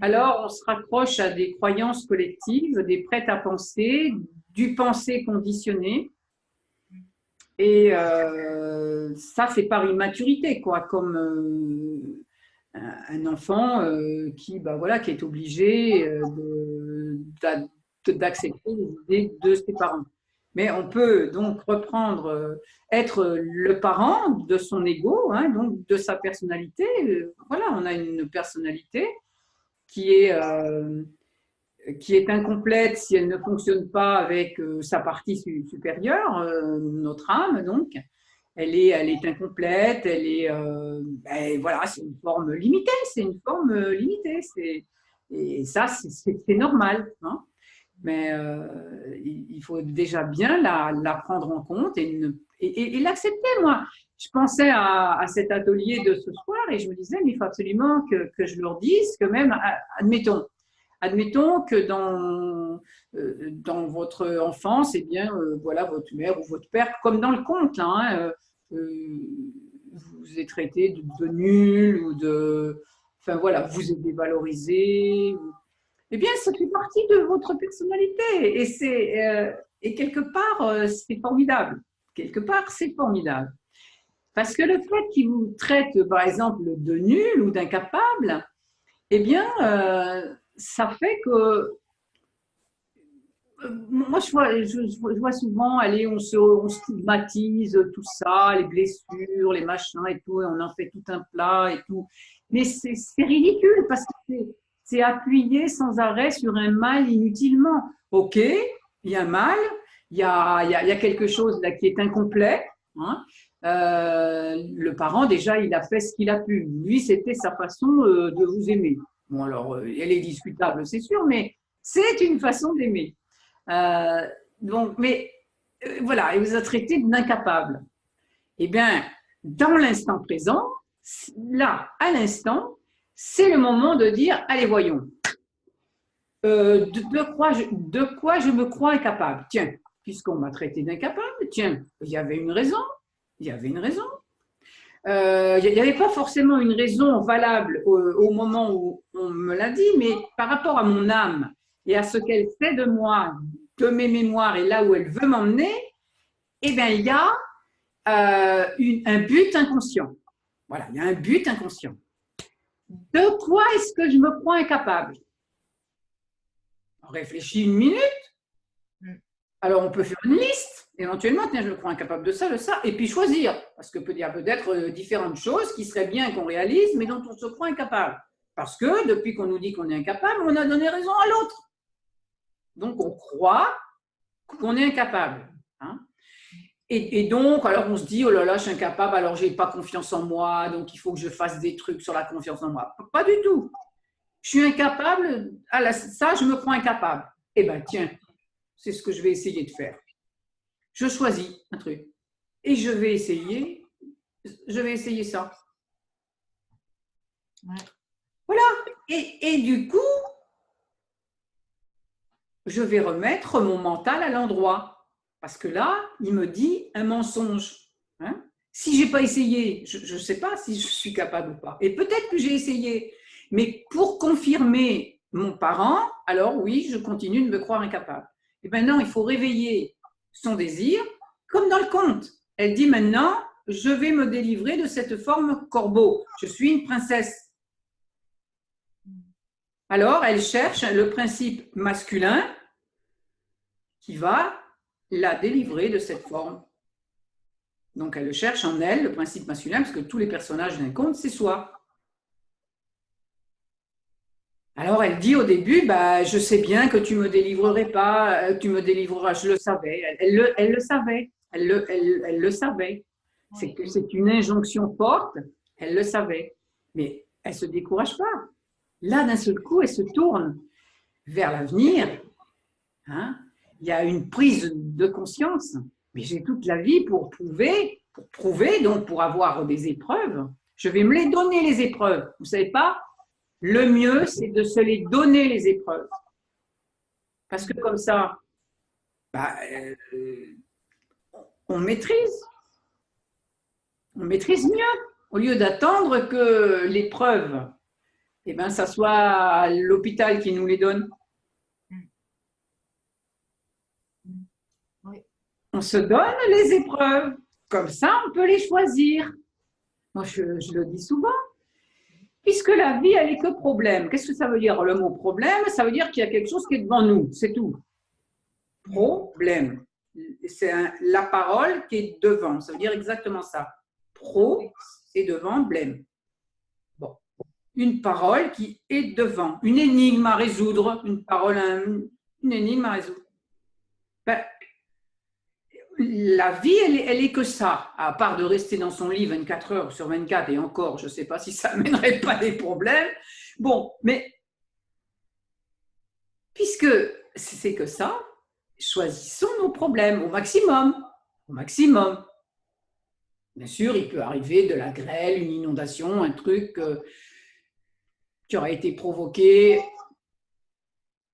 A: alors on se raccroche à des croyances collectives, des prêts à penser, du penser conditionné. Et ça, c'est par immaturité, quoi, comme un enfant qui est obligé d'accepter les idées de ses parents. Mais on peut donc reprendre, être le parent de son ego, hein, donc de sa personnalité. Voilà, on a une personnalité qui est incomplète si elle ne fonctionne pas avec sa partie supérieure, notre âme, donc. Elle est incomplète, voilà, c'est une forme limitée, et ça, c'est normal. Hein. Mais il faut déjà bien la prendre en compte et l'accepter. Moi, je pensais à cet atelier de ce soir et je me disais, mais il faut absolument que je leur dise que même, admettons que dans votre enfance, eh bien, voilà, votre mère ou votre père, comme dans le conte, là, hein, vous êtes traité de nul ou enfin voilà, vous êtes dévalorisé. Eh bien, ça fait partie de votre personnalité et quelque part, c'est formidable. Quelque part, c'est formidable. Parce que le fait qu'ils vous traitent, par exemple, de nul ou d'incapable, eh bien, ça fait que moi, je vois souvent, allez, on stigmatise tout ça, les blessures, les machins et tout, et on en fait tout un plat et tout. Mais c'est ridicule parce que c'est appuyé sans arrêt sur un mal inutilement. Ok, il y a un mal, il y a quelque chose là qui est incomplet. Hein. Le parent, déjà, il a fait ce qu'il a pu. Lui, c'était sa façon de vous aimer. Bon, alors, elle est discutable, c'est sûr, mais c'est une façon d'aimer. Mais voilà, il vous a traité d'incapable. Eh bien, dans l'instant présent, là, à l'instant, c'est le moment de dire, allez, voyons, de quoi je me crois incapable. Tiens, puisqu'on m'a traité d'incapable, tiens, il y avait une raison. Il y avait une raison. Il n'y avait pas forcément une raison valable au moment où on me l'a dit, mais par rapport à mon âme et à ce qu'elle fait de moi, de mes mémoires et là où elle veut m'emmener, eh bien, il y a un but inconscient. Voilà, il y a un but inconscient. De quoi est-ce que je me crois incapable? On réfléchit une minute. Alors, on peut faire une liste, éventuellement, tiens, je me crois incapable de ça, et puis choisir. Parce que il y a peut-être différentes choses qui seraient bien qu'on réalise, mais dont on se croit incapable. Parce que depuis qu'on nous dit qu'on est incapable, on a donné raison à l'autre. Donc, on croit qu'on est incapable. Hein. Et donc, alors on se dit, oh là là, je suis incapable, alors je n'ai pas confiance en moi, donc il faut que je fasse des trucs sur la confiance en moi. Pas du tout. Je suis incapable, ça, je me crois incapable. Eh bien, tiens, c'est ce que je vais essayer de faire. Je choisis un truc et je vais essayer ça. Ouais. Voilà. Et du coup, je vais remettre mon mental à l'endroit. Parce que là, il me dit un mensonge. Hein. Si j'ai pas essayé, je ne sais pas si je suis capable ou pas. Et peut-être que j'ai essayé, mais pour confirmer mon parent, alors oui, je continue de me croire incapable. Et maintenant, il faut réveiller son désir, comme dans le conte. Elle dit maintenant, je vais me délivrer de cette forme corbeau. Je suis une princesse. Alors, elle cherche le principe masculin qui va la délivrer de cette forme. Donc, elle le cherche en elle, le principe masculin, parce que tous les personnages d'un conte, c'est soi. Alors, elle dit au début, bah, je sais bien que tu me délivrerais pas, tu me délivreras, je le savais. Elle le savait, elle le savait. C'est une injonction forte, elle le savait. Mais elle ne se décourage pas. Là, d'un seul coup, elle se tourne vers l'avenir. Hein? Il y a une prise de conscience. Mais j'ai toute la vie pour prouver, donc pour avoir des épreuves. Je vais me les donner, les épreuves. Vous ne savez pas, le mieux, c'est de se les donner, les épreuves. Parce que comme ça, bah, on maîtrise. On maîtrise mieux. Au lieu d'attendre que l'épreuve, eh ben, ça soit l'hôpital qui nous les donne. On se donne les épreuves. Comme ça, on peut les choisir. Moi, je le dis souvent. Puisque la vie, elle n'est que problème. Qu'est-ce que ça veut dire le mot problème? Ça veut dire qu'il y a quelque chose qui est devant nous. C'est tout. Problème. C'est la parole qui est devant. Ça veut dire exactement ça. Pro, c'est devant, blême. Bon. Une parole qui est devant. Une énigme à résoudre. Une parole, une énigme à résoudre. Ben, la vie, elle est que ça, à part de rester dans son lit 24 heures sur 24, et encore, je ne sais pas si ça n'amènerait pas des problèmes. Bon, mais puisque c'est que ça, choisissons nos problèmes au maximum. Au maximum. Bien sûr, il peut arriver de la grêle, une inondation, un truc qui aurait été provoqué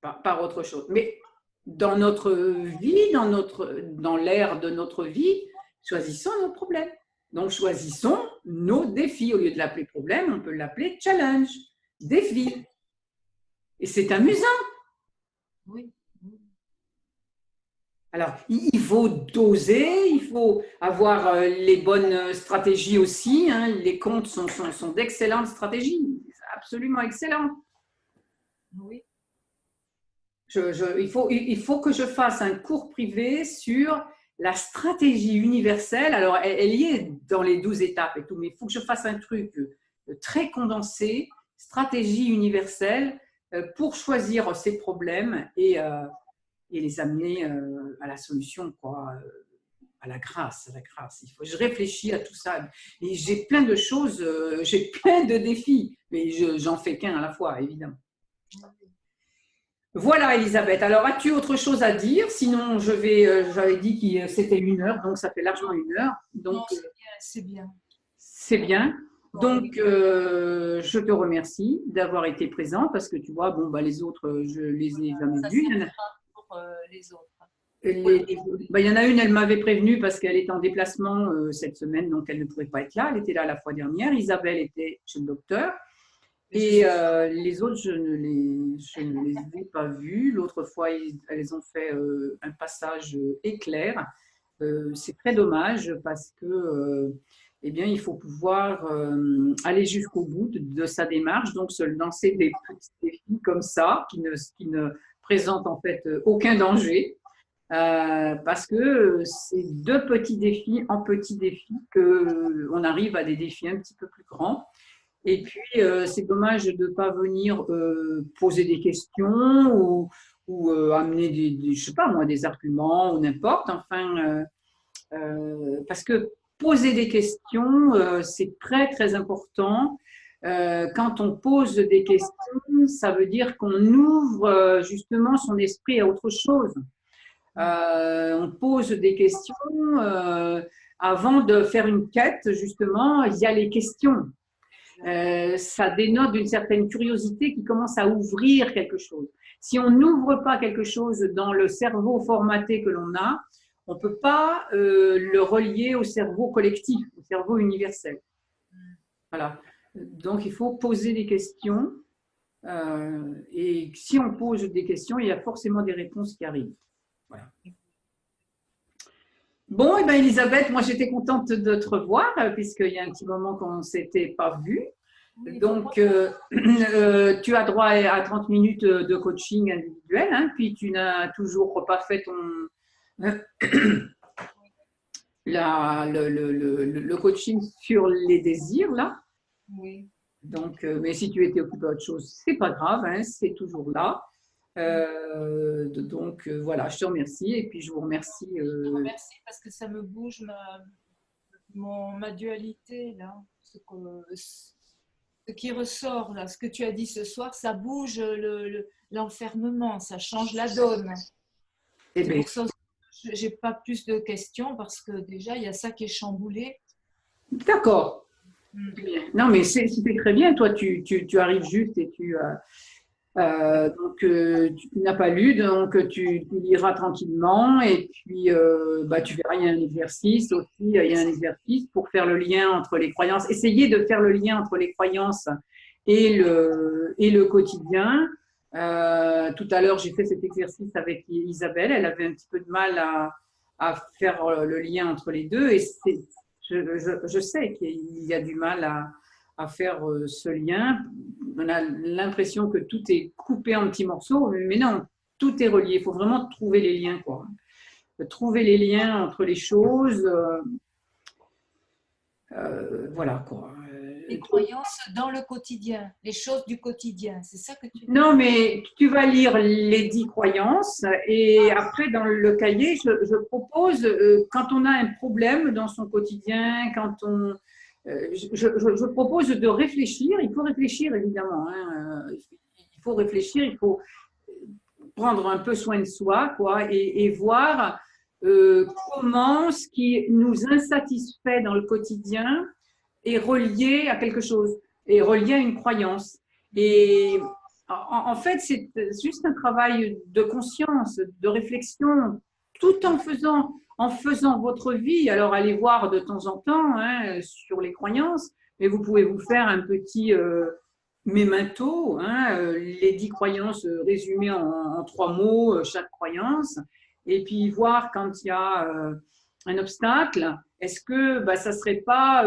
A: par autre chose. Mais dans notre vie, dans l'ère de notre vie, choisissons nos problèmes. Donc, choisissons nos défis. Au lieu de l'appeler problème, on peut l'appeler challenge, défi. Et c'est amusant.
B: Oui.
A: Alors, il faut doser, il faut avoir les bonnes stratégies aussi. Hein. Les contes sont d'excellentes stratégies, absolument excellentes.
B: Oui.
A: Il faut que je fasse un cours privé sur la stratégie universelle. Alors, elle y est dans les 12 étapes et tout, mais il faut que je fasse un truc très condensé, stratégie universelle, pour choisir ces problèmes et les amener à la solution, quoi, à la grâce. Je réfléchis à tout ça. Et j'ai plein de choses, j'ai plein de défis, mais j'en fais qu'un à la fois, évidemment. Voilà, Elisabeth. Alors, as-tu autre chose à dire? Sinon, j'avais dit que c'était 1 heure, donc ça fait largement 1 heure. Donc,
B: non, c'est bien.
A: C'est bien. Donc, je te remercie d'avoir été présente parce que tu vois, bon, bah, les autres, je les ai jamais vus.
B: Pour les autres.
A: Il y en a une, elle m'avait prévenue parce qu'elle est en déplacement cette semaine, donc elle ne pouvait pas être là. Elle était là la fois dernière. Isabelle était chez le docteur. Et les autres, je ne les ai pas vus. L'autre fois, elles ont fait un passage éclair. C'est très dommage parce que, eh bien, il faut pouvoir aller jusqu'au bout de sa démarche, donc se lancer des petits défis comme ça, qui ne présentent en fait aucun danger. Parce que c'est de petits défis en petits défis qu'on arrive à des défis un petit peu plus grands. Et puis, c'est dommage de ne pas venir poser des questions ou amener je sais pas moi, des arguments ou n'importe. Enfin, parce que poser des questions, c'est très, très important. Quand on pose des questions, ça veut dire qu'on ouvre justement son esprit à autre chose. On pose des questions avant de faire une quête, justement, il y a les questions. Ça dénote d'une certaine curiosité qui commence à ouvrir quelque chose. Si on n'ouvre pas quelque chose dans le cerveau formaté que l'on a, on ne peut pas le relier au cerveau collectif, au cerveau universel. Voilà. Donc, il faut poser des questions. Et si on pose des questions, il y a forcément des réponses qui arrivent. Voilà. Bon, et bien Elisabeth, moi j'étais contente de te revoir, puisqu'il y a un petit moment qu'on ne s'était pas vu. Donc, tu as droit à 30 minutes de coaching individuel, hein, puis tu n'as toujours pas fait ton, le coaching sur les désirs, là.
B: Oui.
A: Donc, mais si tu étais occupé à autre chose, c'est pas grave, hein, c'est toujours là. Donc, voilà, je te remercie et puis je vous remercie.
B: Je te remercie parce que ça me bouge ma dualité, là. Ce qui ressort, là, ce que tu as dit ce soir, ça bouge l'enfermement, ça change la donne.
A: Eh bien,
B: pour ça que j'ai pas plus de questions parce que déjà, il y a ça qui est chamboulé.
A: d'accord. Non, mais c'était très bien. Toi, tu arrives juste et donc, tu n'as pas lu, donc tu liras tranquillement et puis tu verras, il y a un exercice aussi, il y a un exercice pour faire le lien entre les croyances. Essayez de faire le lien entre les croyances et le quotidien. Tout à l'heure, j'ai fait cet exercice avec Isabelle. Elle avait un petit peu de mal à faire le lien entre les deux et je sais qu'il y a du mal à faire ce lien. On a l'impression que tout est coupé en petits morceaux, mais non, tout est relié. Il faut vraiment trouver les liens, quoi. Trouver les liens entre les choses. Voilà, quoi.
B: Les croyances dans le quotidien, les choses du quotidien, c'est ça que tu dis?
A: Non, mais tu vas lire les 10 croyances et après, dans le cahier, je propose, quand on a un problème dans son quotidien, je propose de réfléchir. Il faut réfléchir, évidemment. Hein, il faut réfléchir, il faut prendre un peu soin de soi, quoi, et voir comment ce qui nous insatisfait dans le quotidien est relié à quelque chose, est relié à une croyance. Et en fait, c'est juste un travail de conscience, de réflexion, tout en faisant votre vie. Alors, allez voir de temps en temps, hein, sur les croyances, mais vous pouvez vous faire un petit memento, hein, les 10 croyances résumées en 3 mots, chaque croyance, et puis voir quand il y a un obstacle, est-ce que ça ne serait pas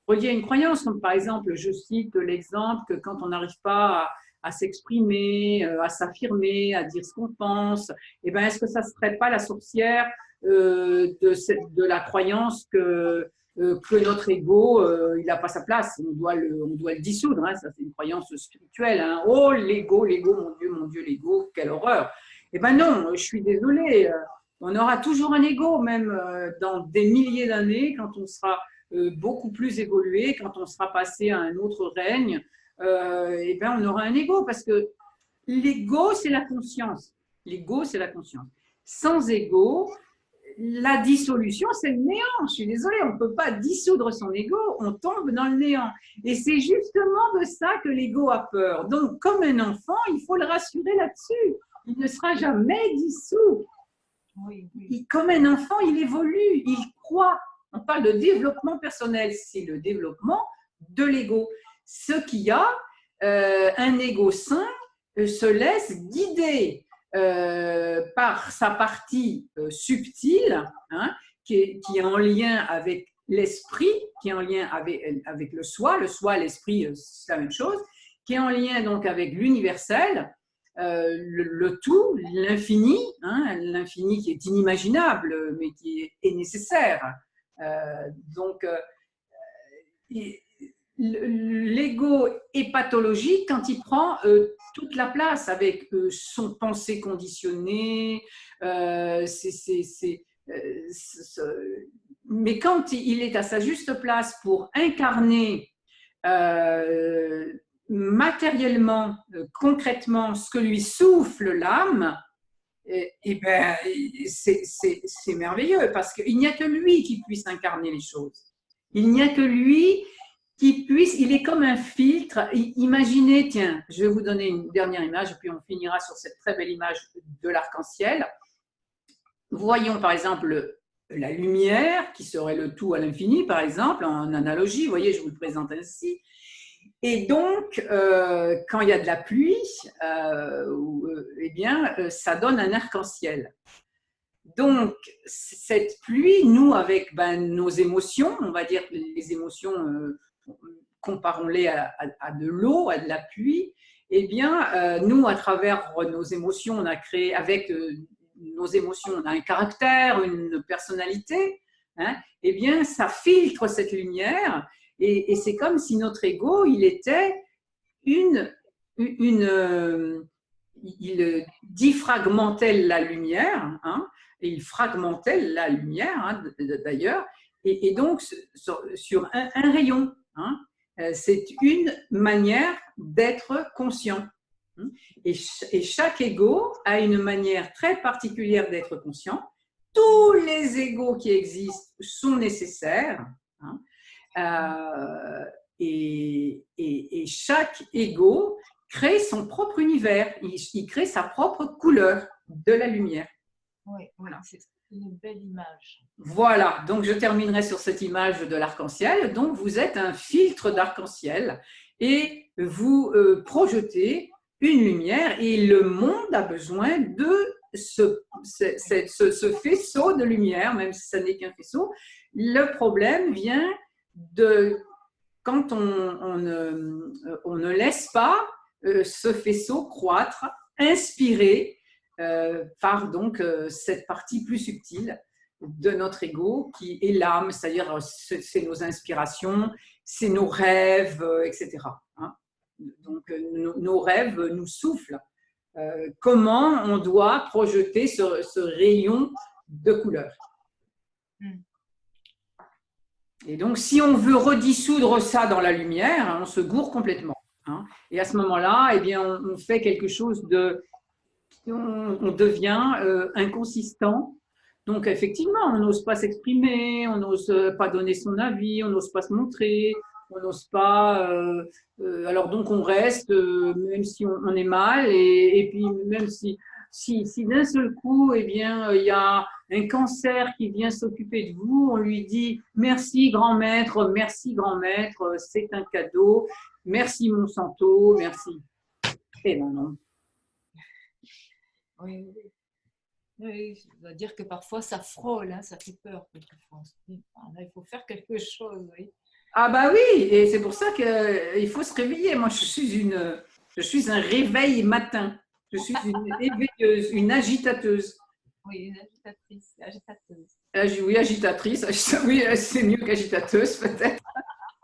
A: relié à une croyance, comme par exemple, je cite l'exemple que quand on n'arrive pas à s'exprimer, à s'affirmer, à dire ce qu'on pense, et est-ce que ça ne serait pas la sorcière de la croyance que notre ego, il n'a pas sa place, on doit le dissoudre, hein, ça c'est une croyance spirituelle. Hein. Oh, l'ego, mon Dieu, l'ego, quelle horreur. Eh bien non, je suis désolée, on aura toujours un ego, même dans des milliers d'années, quand on sera beaucoup plus évolué, quand on sera passé à un autre règne, on aura un ego, parce que l'ego, c'est la conscience. L'ego, c'est la conscience. Sans ego, la dissolution, c'est le néant. Je suis désolée, on ne peut pas dissoudre son ego, on tombe dans le néant. Et c'est justement de ça que l'ego a peur. Donc, comme un enfant, il faut le rassurer là-dessus. Il ne sera jamais dissous.
B: Oui, oui.
A: Comme un enfant, il évolue, il croit. On parle de développement personnel, c'est le développement de l'ego. Ce qui a un ego sain se laisse guider par sa partie subtile, hein, qui est en lien avec l'esprit, qui est en lien avec le soi, l'esprit, c'est la même chose, qui est en lien donc avec l'universel, le tout, l'infini, hein, l'infini qui est inimaginable, mais qui est nécessaire. Donc, l'ego est pathologique quand il prend toute la place avec son pensée conditionnée. Mais quand il est à sa juste place pour incarner matériellement, concrètement, ce que lui souffle l'âme, c'est merveilleux parce qu'il n'y a que lui qui puisse incarner les choses. Il n'y a que lui qui puisse, il est comme un filtre. Imaginez, tiens, je vais vous donner une dernière image et puis on finira sur cette très belle image de l'arc-en-ciel. Voyons par exemple la lumière, qui serait le tout à l'infini, par exemple, en analogie, vous voyez, je vous le présente ainsi. Et donc, quand il y a de la pluie, eh bien, ça donne un arc-en-ciel. Donc, cette pluie, nous, avec nos émotions, on va dire les émotions, comparons-les à de l'eau, à de la pluie, eh bien, nous, à travers nos émotions, on a créé, avec nos émotions, on a un caractère, une personnalité, hein, eh bien, ça filtre cette lumière, et c'est comme si notre ego, il était il diffragmentait la lumière, hein, et il fragmentait la lumière, hein, d'ailleurs, et donc sur un rayon. Hein, c'est une manière d'être conscient. Et chaque ego a une manière très particulière d'être conscient. Tous les égos qui existent sont nécessaires. Hein, et chaque ego crée son propre univers, il crée sa propre couleur de la lumière.
B: Oui, voilà, c'est une belle image.
A: Voilà, donc je terminerai sur cette image de l'arc-en-ciel. Donc vous êtes un filtre d'arc-en-ciel et vous projetez une lumière, et le monde a besoin de ce faisceau de lumière, même si ça n'est qu'un faisceau. Le problème vient de quand on ne laisse pas ce faisceau croître, inspiré par donc cette partie plus subtile de notre ego qui est l'âme, c'est-à-dire c'est nos inspirations, c'est nos rêves, etc. Hein. Donc nos rêves nous soufflent. Comment on doit projeter ce rayon de couleur. Et donc, si on veut redissoudre ça dans la lumière, on se gourre complètement. Hein. Et à ce moment-là, eh bien, on fait quelque chose de… On devient inconsistant. Donc, effectivement, on n'ose pas s'exprimer, on n'ose pas donner son avis, on n'ose pas se montrer, on n'ose pas… alors, donc, on reste, même si on est mal, et puis même si d'un seul coup, eh bien, il y a un cancer qui vient s'occuper de vous, on lui dit « Merci grand maître, c'est un cadeau, merci Monsanto, merci. » Et non.
B: Oui, je dois dire que parfois ça frôle, hein, ça fait peur quelquefois. Il faut faire quelque chose, oui.
A: Ah bah oui, et c'est pour ça qu'il faut se réveiller. Moi, je suis un réveil matin. Je suis une éveilleuse, une agitateuse.
B: Oui, une agitateuse.
A: Oui, agitatrice. Oui, c'est mieux qu'agitateuse, peut-être.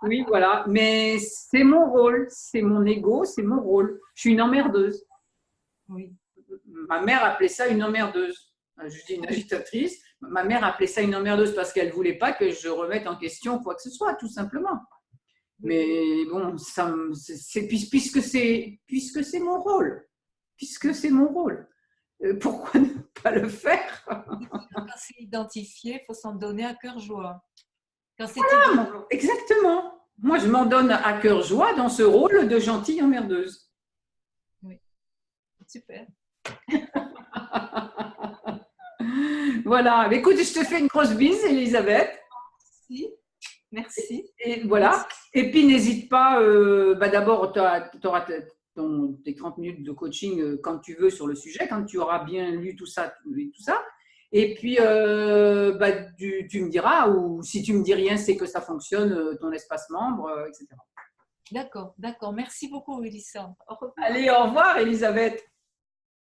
A: Oui, voilà. Mais c'est mon rôle, c'est mon ego, c'est mon rôle. Je suis une emmerdeuse.
B: Oui.
A: Ma mère appelait ça une emmerdeuse. Je dis une agitatrice. Ma mère appelait ça une emmerdeuse parce qu'elle ne voulait pas que je remette en question quoi que ce soit, tout simplement. Mais bon, puisque c'est mon rôle. Puisque c'est mon rôle. Pourquoi ne pas le faire?
B: Quand c'est identifié, il faut s'en donner à cœur joie.
A: Voilà, exactement. Moi, je m'en donne à cœur joie dans ce rôle de gentille emmerdeuse.
B: Oui, super.
A: Voilà. Écoute, je te fais une grosse bise, Elisabeth.
B: Merci.
A: Et voilà. Merci. Et puis, n'hésite pas, d'abord, tu auras tes 30 minutes de coaching quand tu veux sur le sujet, quand tu auras bien lu tout ça. Et puis, tu me diras, ou si tu me dis rien, c'est que ça fonctionne, ton espace membre, etc.
B: D'accord. Merci beaucoup, Elissa.
A: Allez, au revoir, Elisabeth.